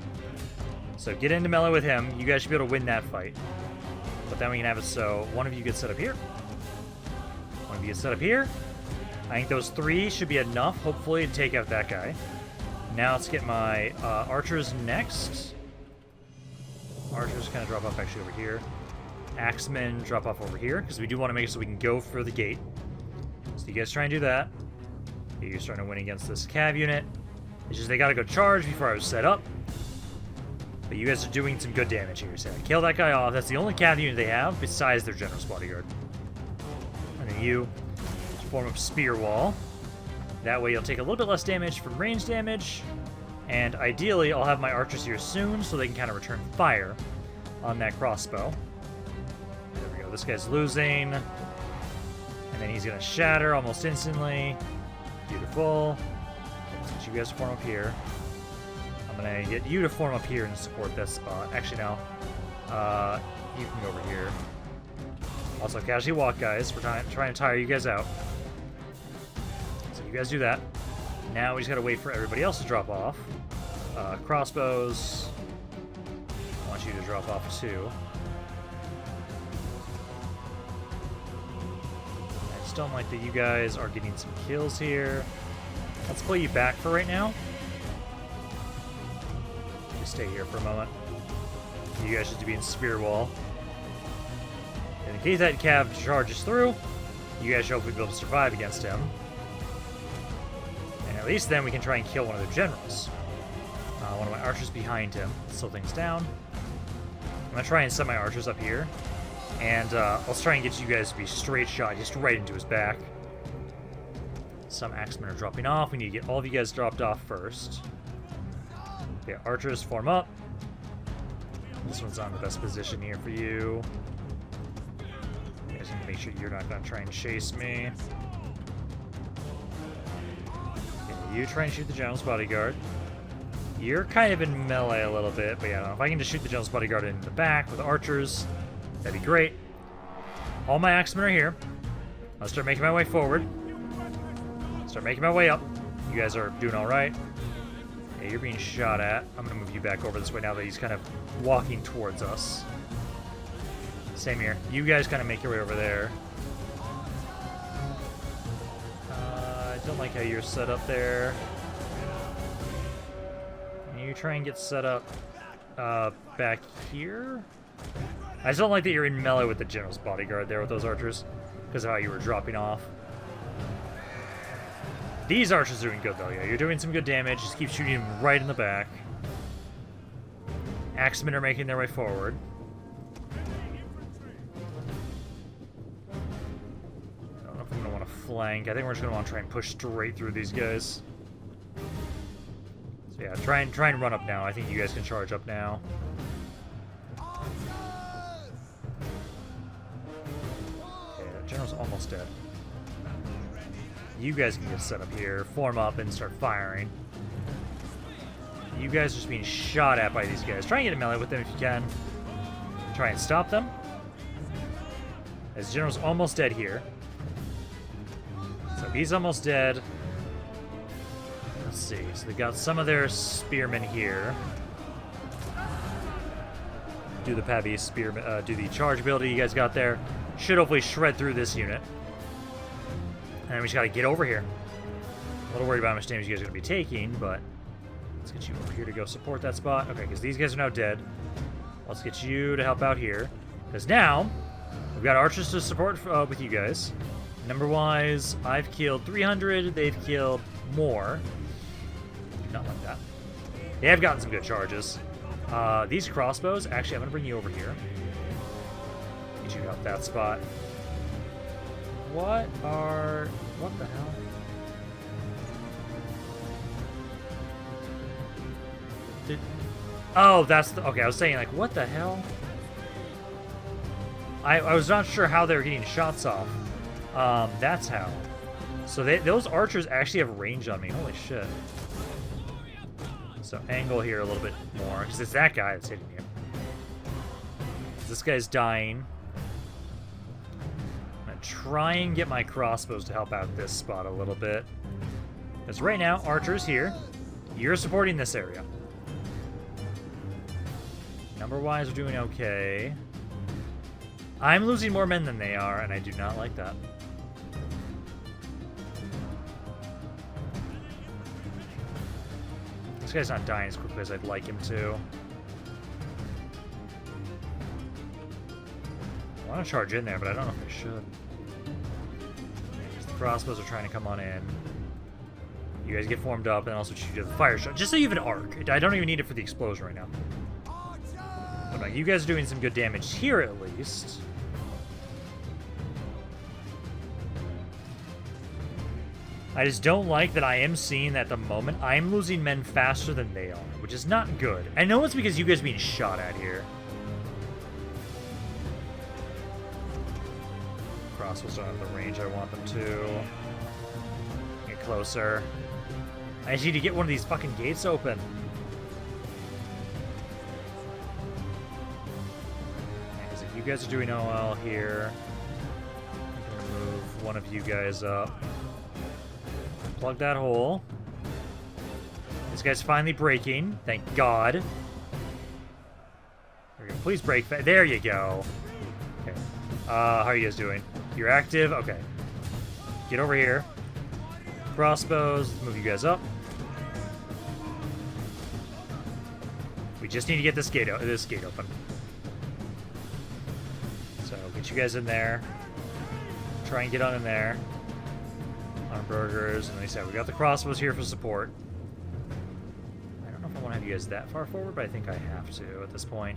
A: So get into melee with him. You guys should be able to win that fight. But then we can have it so one of you gets set up here. One of you gets set up here. I think those 3 should be enough, hopefully, to take out that guy. Now let's get my archers next. Archers kind of drop off actually over here. Axemen drop off over here, because we do want to make it so we can go for the gate. So you guys try and do that. You're starting to win against this cav unit. It's just they got to go charge before I was set up. But you guys are doing some good damage here. So kill that guy off. That's the only cav unit they have besides their general's bodyguard. And then you form up spear wall. That way you'll take a little bit less damage from range damage. And ideally, I'll have my archers here soon so they can kind of return fire on that crossbow. There we go. This guy's losing. And then he's going to shatter almost instantly. Beautiful. Let's get you guys to form up here. I'm going to get you to form up here and support this spot. Actually, no. You can go over here. Also, casually walk, guys. We're trying to tire you guys out. So you guys do that. Now we just got to wait for everybody else to drop off. Crossbows. I want you to drop off too. I just don't like that you guys are getting some kills here. Let's pull you back for right now. Just stay here for a moment. You guys should be in spear wall. And in case that cav charges through, you guys should hopefully be able to survive against him. And at least then we can try and kill one of their generals. One of my archers behind him. Slow things down. I'm going to try and set my archers up here. And I'll try and get you guys to be straight shot just right into his back. Some axemen are dropping off. We need to get all of you guys dropped off first. Okay, archers form up. This one's on the best position here for you. You guys need to make sure you're not going to try and chase me. Okay, you try and shoot the general's bodyguard. You're kind of in melee a little bit, but yeah, if I can just shoot the general's bodyguard in the back with archers, that'd be great. All my axemen are here. I'll start making my way forward. Start making my way up. You guys are doing all right. Yeah, you're being shot at. I'm going to move you back over this way now that he's kind of walking towards us. Same here. You guys kind of make your way over there. I don't like how you're set up there. You try and get set up back here. I just don't like that you're in melee with the general's bodyguard there with those archers because of how you were dropping off. These archers are doing good though. Yeah, you're doing some good damage. Just keep shooting them right in the back. Axemen are making their way forward. I don't know if I'm going to want to flank. I think we're just going to want to try and push straight through these guys. So yeah, try and run up now. I think you guys can charge up now. Okay, that general's almost dead. You guys can get set up here, form up, and start firing. You guys are just being shot at by these guys. Try and get a melee with them if you can. Try and stop them. As General's almost dead here. So he's almost dead. Let's see. So they got some of their spearmen here. Do the Pabby spearman, do the charge ability you guys got there. Should hopefully shred through this unit. And we just gotta get over here. A little worried about how much damage you guys are gonna be taking, but let's get you over here to go support that spot. Okay, because these guys are now dead. Let's get you to help out here. Because now, we've got archers to support with you guys. Number-wise, I've killed 300. They've killed more. Not like that. They have gotten some good charges. These crossbows, actually, I'm going to bring you over here. Get you up that spot. What the hell? Oh, that's the, okay, I was saying, like, what the hell? I was not sure how they were getting shots off. That's how. So those archers actually have range on me. Holy shit. So angle here a little bit more, because it's that guy that's hitting you. This guy's dying. I'm going to try and get my crossbows to help out this spot a little bit. Because right now, archers here. You're supporting this area. Number-wise, we're doing okay. I'm losing more men than they are, and I do not like that. This guy's not dying as quickly as I'd like him to. I want to charge in there, but I don't know if I should. Because the crossbows are trying to come on in. You guys get formed up, and also shoot you the fire shot. Just so you have an arc. I don't even need it for the explosion right now. But no, you guys are doing some good damage here, at least. I just don't like that I am seeing that at the moment I'm losing men faster than they are, which is not good. I know it's because you guys are being shot at here. Crossbows don't have the range I want them to. Get closer. I just need to get one of these fucking gates open. Because if you guys are doing well here, I'm gonna move one of you guys up. Plug that hole. This guy's finally breaking. Thank God. There we go. Please break. There you go. Okay. How are you guys doing? You're active? Okay. Get over here. Crossbows. Let's move you guys up. We just need to get this gate open. So get you guys in there. Try and get on in there. On burgers, and like I said, we got the crossbows here for support. I don't know if I want to have you guys that far forward, but I think I have to at this point.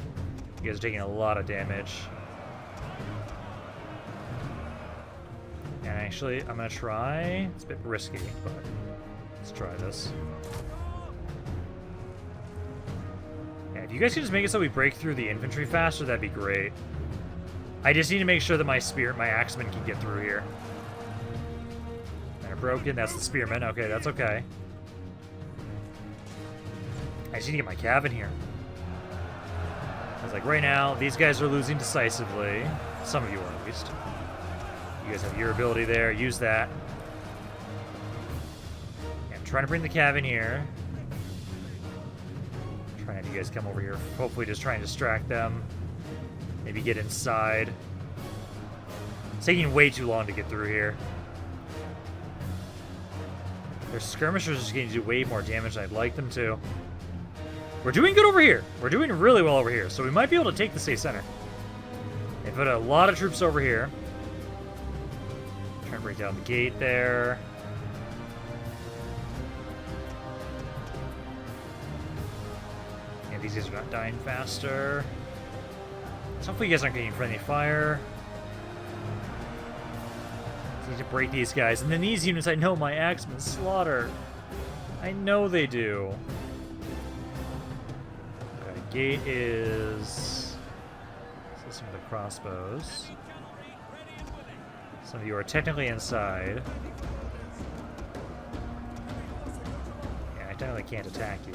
A: You guys are taking a lot of damage. And actually, I'm going to try... It's a bit risky, but let's try this. And if you guys could just make it so we break through the infantry faster, that'd be great. I just need to make sure that my axemen can get through here. Broken, that's the spearman. Okay, that's okay. I just need to get my cav in here. I was like, right now, these guys are losing decisively. Some of you are, at least. You guys have your ability there. Use that. Okay, I'm trying to bring the cav in here. Trying to have you guys come over here. Hopefully just try and distract them. Maybe get inside. It's taking way too long to get through here. Their skirmishers are just getting to do way more damage than I'd like them to. We're doing good over here. We're doing really well over here, so we might be able to take the state center. They put a lot of troops over here. Trying to break down the gate there. Yeah, these guys are not dying faster. So hopefully you guys aren't getting friendly fire. Need to break these guys. And then these units, I know my axemen slaughter. I know they do. Okay, gate is... Some of the crossbows. Some of you are technically inside. Technically can't attack you.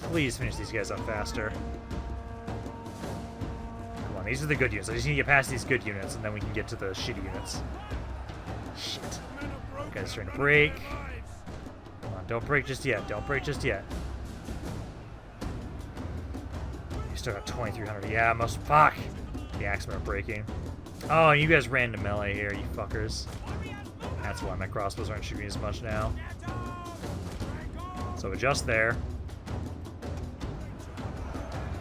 A: Please finish these guys up faster. Come on, these are the good units. I just need to get past these good units, and then we can get to the shitty units. Shit. You guys are trying to break. Come on, don't break just yet. Don't break just yet. You still got 2,300. Yeah, most. Fuck! The axemen are breaking. Oh, and you guys ran to melee here, you fuckers. That's why my crossbows aren't shooting as much now. So adjust there.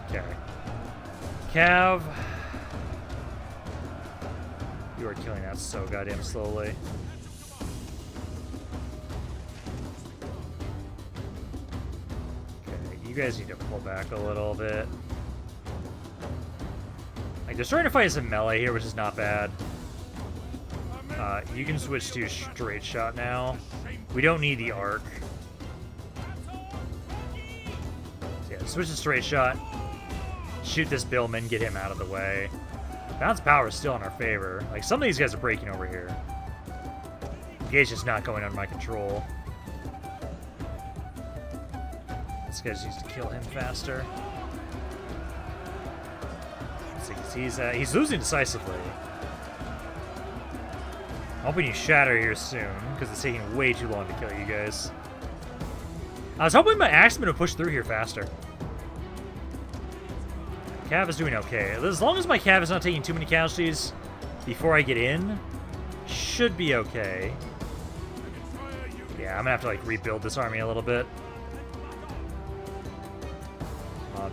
A: Okay. Cav. You are killing that so goddamn slowly. Okay, you guys need to pull back a little bit. Like, they're starting to fight us in melee here, which is not bad. You can switch to straight shot now. We don't need the arc. So yeah, switch to straight shot. Shoot this billman, get him out of the way. Bounce power is still in our favor. Like, some of these guys are breaking over here. The gate's just not going under my control. This guy just needs to kill him faster. He's losing decisively. I'm hoping you shatter here soon, because it's taking way too long to kill you guys. I was hoping my axemen would push through here faster. Cav is doing okay. As long as my Cav is not taking too many casualties before I get in, should be okay. Yeah, I'm gonna have to like rebuild this army a little bit.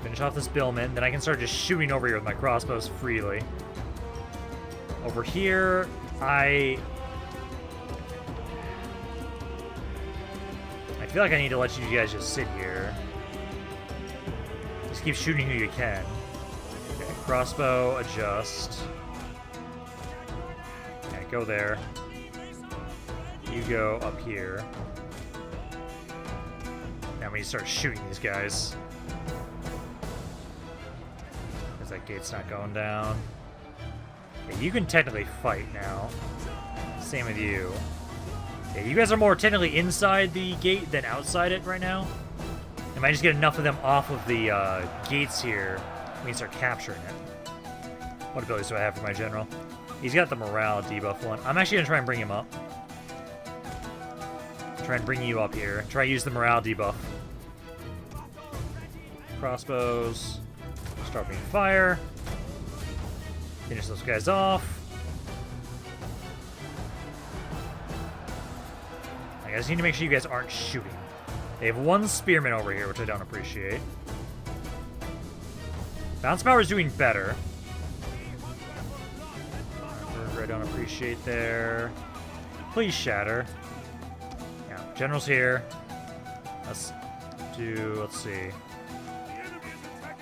A: Finish off this billman, then I can start just shooting over here with my crossbows freely. Over here, I feel like I need to let you guys just sit here. Just keep shooting who you can. Okay, crossbow, adjust. Okay, go there. You go up here. Now we need to start shooting these guys. Because that gate's not going down. Okay, you can technically fight now. Same with you. Yeah, you guys are more technically inside the gate than outside it right now. I might just get enough of them off of the gates here. We can start capturing it. What abilities do I have for my general? He's got the morale debuff one. I'm actually going to try and bring him up. Try and bring you up here. Try and use the morale debuff. Crossbows. Start being fire. Finish those guys off. I just need to make sure you guys aren't shooting. They have one spearman over here, which I don't appreciate. Bounce power is doing better. I don't appreciate there. Please shatter. Yeah, general's here. Let's see. I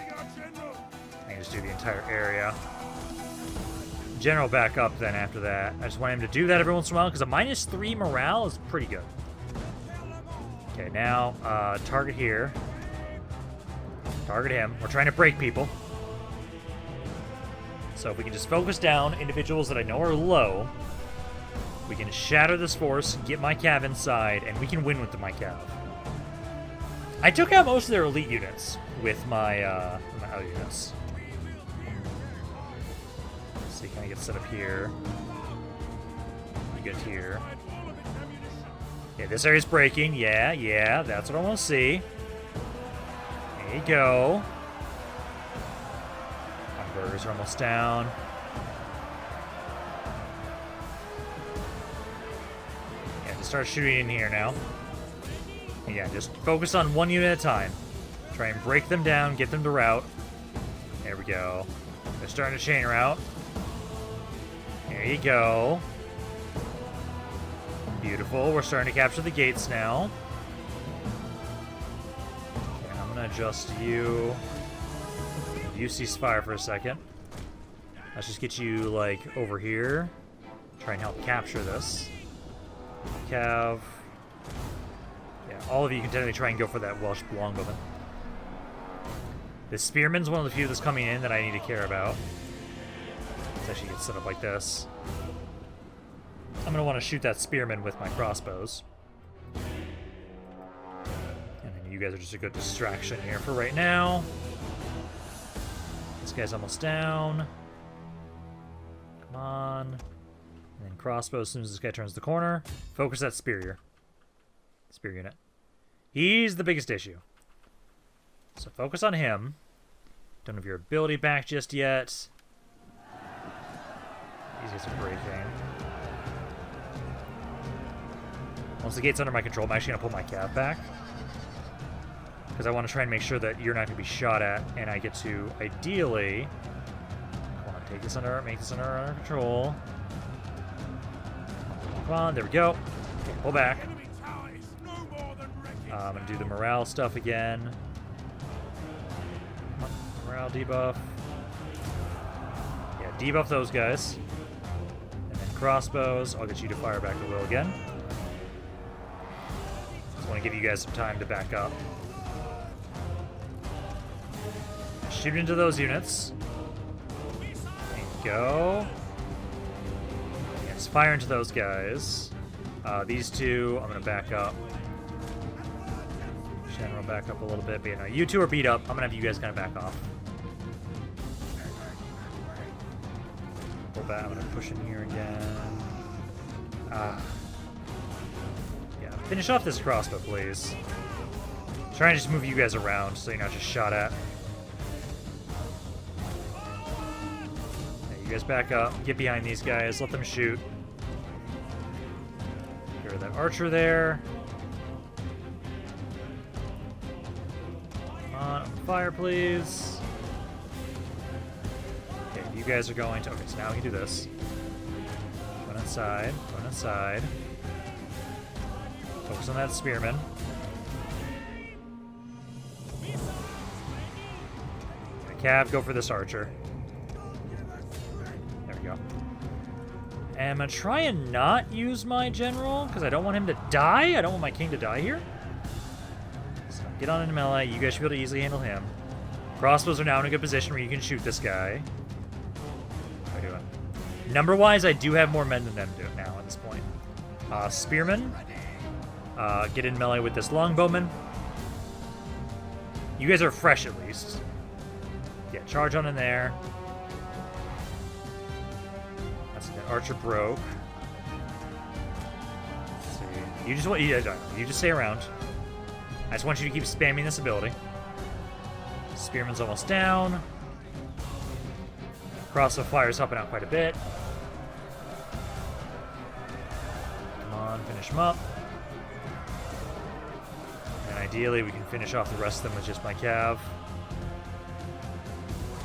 A: can just do the entire area. General back up then after that. I just want him to do that every once in a while because a -3 morale is pretty good. Okay, now target here. Target him. We're trying to break people. So if we can just focus down individuals that I know are low, we can shatter this force, get my cav inside, and we can win with my cav. I took out most of their elite units with my other units. Let's see, can I get set up here? You get here. Yeah, this area's breaking. Yeah, that's what I want to see. There you go. My burgers are almost down. Yeah, just start shooting in here now. Yeah, just focus on one unit at a time. Try and break them down, get them to rout. There we go. They're starting to chain route. There you go. Beautiful. We're starting to capture the gates now. Okay, I'm going to adjust you. You cease fire for a second. Let's just get you, like, over here. Try and help capture this. Cav. Yeah, all of you can technically try and go for that Welsh longbowman. The spearman's one of the few that's coming in that I need to care about. Let's actually get set up like this. I'm going to want to shoot that spearman with my crossbows. you guys are just a good distraction here for right now. This guy's almost down. Come on. And then crossbow as soon as this guy turns the corner. Focus that spear unit. He's the biggest issue. So focus on him. Don't have your ability back just yet. These guys are breaking. Once the gate's under my control, I'm actually going to pull my cav back. Because I want to try and make sure that you're not going to be shot at, and I get to, ideally... Come on, take this under, make this under control. Come on, there we go. Okay, pull back. I'm going to do the morale stuff again. Morale debuff. Yeah, debuff those guys. And then crossbows. I'll get you to fire back at will again. Just want to give you guys some time to back up. Shoot into those units. And go. Yes, fire into those guys. These two, I'm going to back up. General back up a little bit, but you know, you two are beat up. I'm going to have you guys kind of back off. Pull back. I'm going to push in here again. Yeah, finish off this crossbow, please. Try and just move you guys around so you're not just shot at. You guys back up, get behind these guys, let them shoot. Get rid of that archer there. Come on, fire, please. Okay, you guys are going to... Okay, so now we can do this. Going inside, going inside. Focus on that spearman. Cav, go for this archer. Go. And I'm going to try and not use my general, because I don't want him to die. I don't want my king to die here. So get on into melee. You guys should be able to easily handle him. Crossbows are now in a good position where you can shoot this guy. How are you doing? Number-wise, I do have more men than them do now at this point. Spearman. Get in melee with this longbowman. You guys are fresh at least. Yeah, charge on in there. Archer broke. Let's see. You just stay around. I just want you to keep spamming this ability. Spearman's almost down. Crossbow fire's helping out quite a bit. Come on, finish him up. And ideally we can finish off the rest of them with just my cav.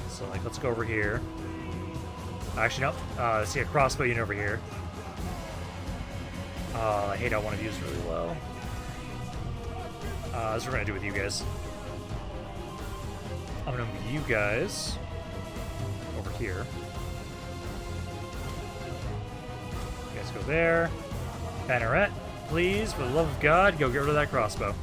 A: So like, let's go over here. Actually, no. See a crossbow unit over here. I hate how one of you is really low. This is what we're going to do with you guys. I'm going to move you guys over here. You guys go there. Banneret, please, for the love of God, go get rid of that crossbow.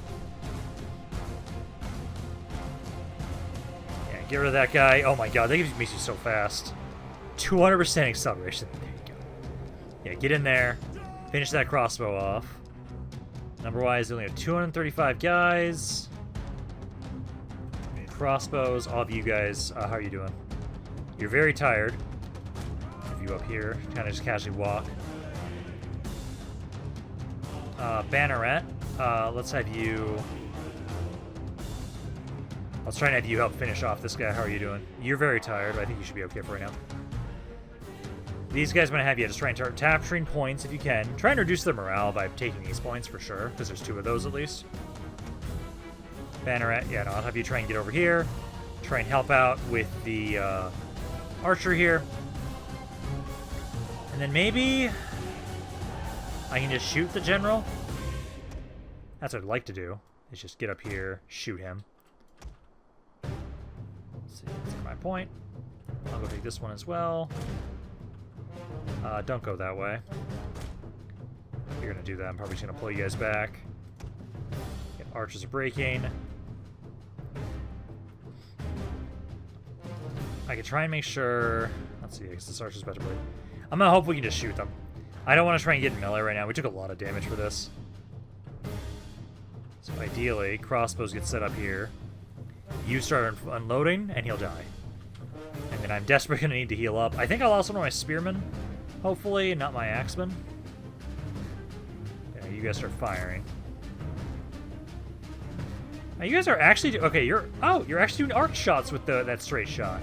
A: Yeah, get rid of that guy. Oh my God, that makes you so fast. 200% acceleration. There you go. Yeah, get in there. Finish that crossbow off. Number-wise, they only have 235 guys. Crossbows, all of you guys, how are you doing? You're very tired. Have you up here. Kind of just casually walk. Banneret, let's have you... Let's try and have you help finish off this guy. How are you doing? You're very tired, but I think you should be okay for right now. These guys I'm going to have you just try and start capturing points if you can. Try and reduce their morale by taking these points for sure, because there's 2 of those at least. Banneret, yeah, no, I'll have you try and get over here. Try and help out with the archer here. And then maybe I can just shoot the general. That's what I'd like to do, is just get up here, shoot him. Let's see, that's my point. I'll go take this one as well. Don't go that way. If you're going to do that, I'm probably just going to pull you guys back. Yeah, archers are breaking. I could try and make sure... Let's see, I guess this archer's about to break. I'm going to hope we can just shoot them. I don't want to try and get in melee right now. We took a lot of damage for this. So ideally, crossbows get set up here. You start unloading, and he'll die. And then I'm desperately going to need to heal up. I think I lost one of my spearmen, hopefully, not my axemen. Yeah, you guys start firing. Now, you guys are actually... Okay, you're actually doing arc shots with that straight shot.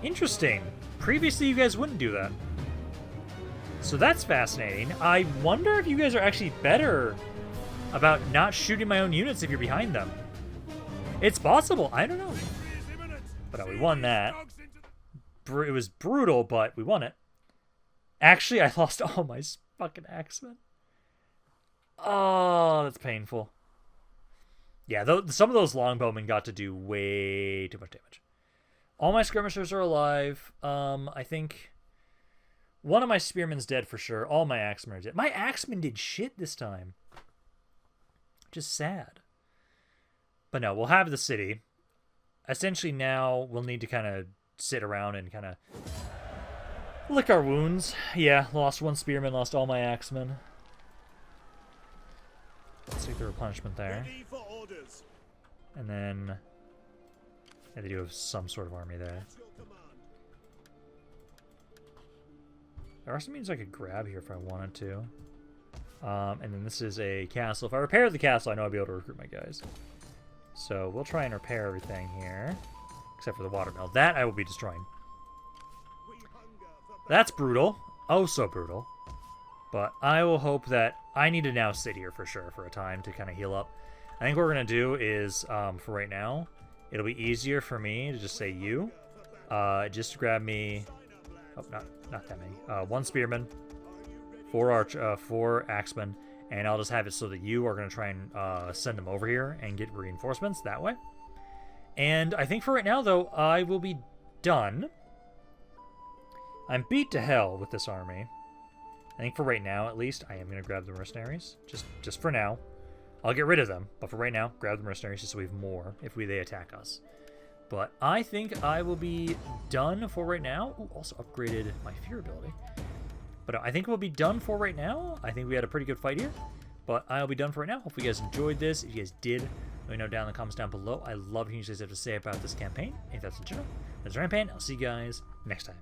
A: Interesting. Previously, you guys wouldn't do that. So that's fascinating. I wonder if you guys are actually better about not shooting my own units if you're behind them. It's possible. I don't know. But we won that. It was brutal, but we won it. Actually, I lost all my fucking axemen. Oh, that's painful. Yeah, some of those longbowmen got to do way too much damage. All my skirmishers are alive. I think one of my spearmen's dead for sure. All my axemen are dead. My axemen did shit this time. Just sad. But no, we'll have the city. Essentially now we'll need to kind of sit around and kind of lick our wounds. Yeah, lost one spearman, lost all my axemen. Let's take the replenishment there. And then... Yeah, they do have some sort of army there. There are some means I could grab here if I wanted to. And then this is a castle. If I repair the castle, I know I'll be able to recruit my guys. So we'll try and repair everything here. Except for the watermill. That I will be destroying. That's brutal. Oh, so brutal. But I will hope that... I need to now sit here for sure for a time to kind of heal up. I think what we're going to do is, for right now, it'll be easier for me to just say you. Just grab me... Oh, not that many. One spearman, four axemen, and I'll just have it so that you are going to try and send them over here and get reinforcements that way. And I think for right now, though, I will be done. I'm beat to hell with this army. I think for right now, at least, I am going to grab the mercenaries. Just for now. I'll get rid of them, but for right now, grab the mercenaries just so we have more if they attack us. But I think I will be done for right now. Ooh, also upgraded my fear ability. But I think we'll be done for right now. I think we had a pretty good fight here. But I'll be done for right now. Hopefully you guys enjoyed this. If you guys did, let me know down in the comments down below. I love hearing you guys have to say about this campaign. If that's in general. That's Rampaned. I'll see you guys next time.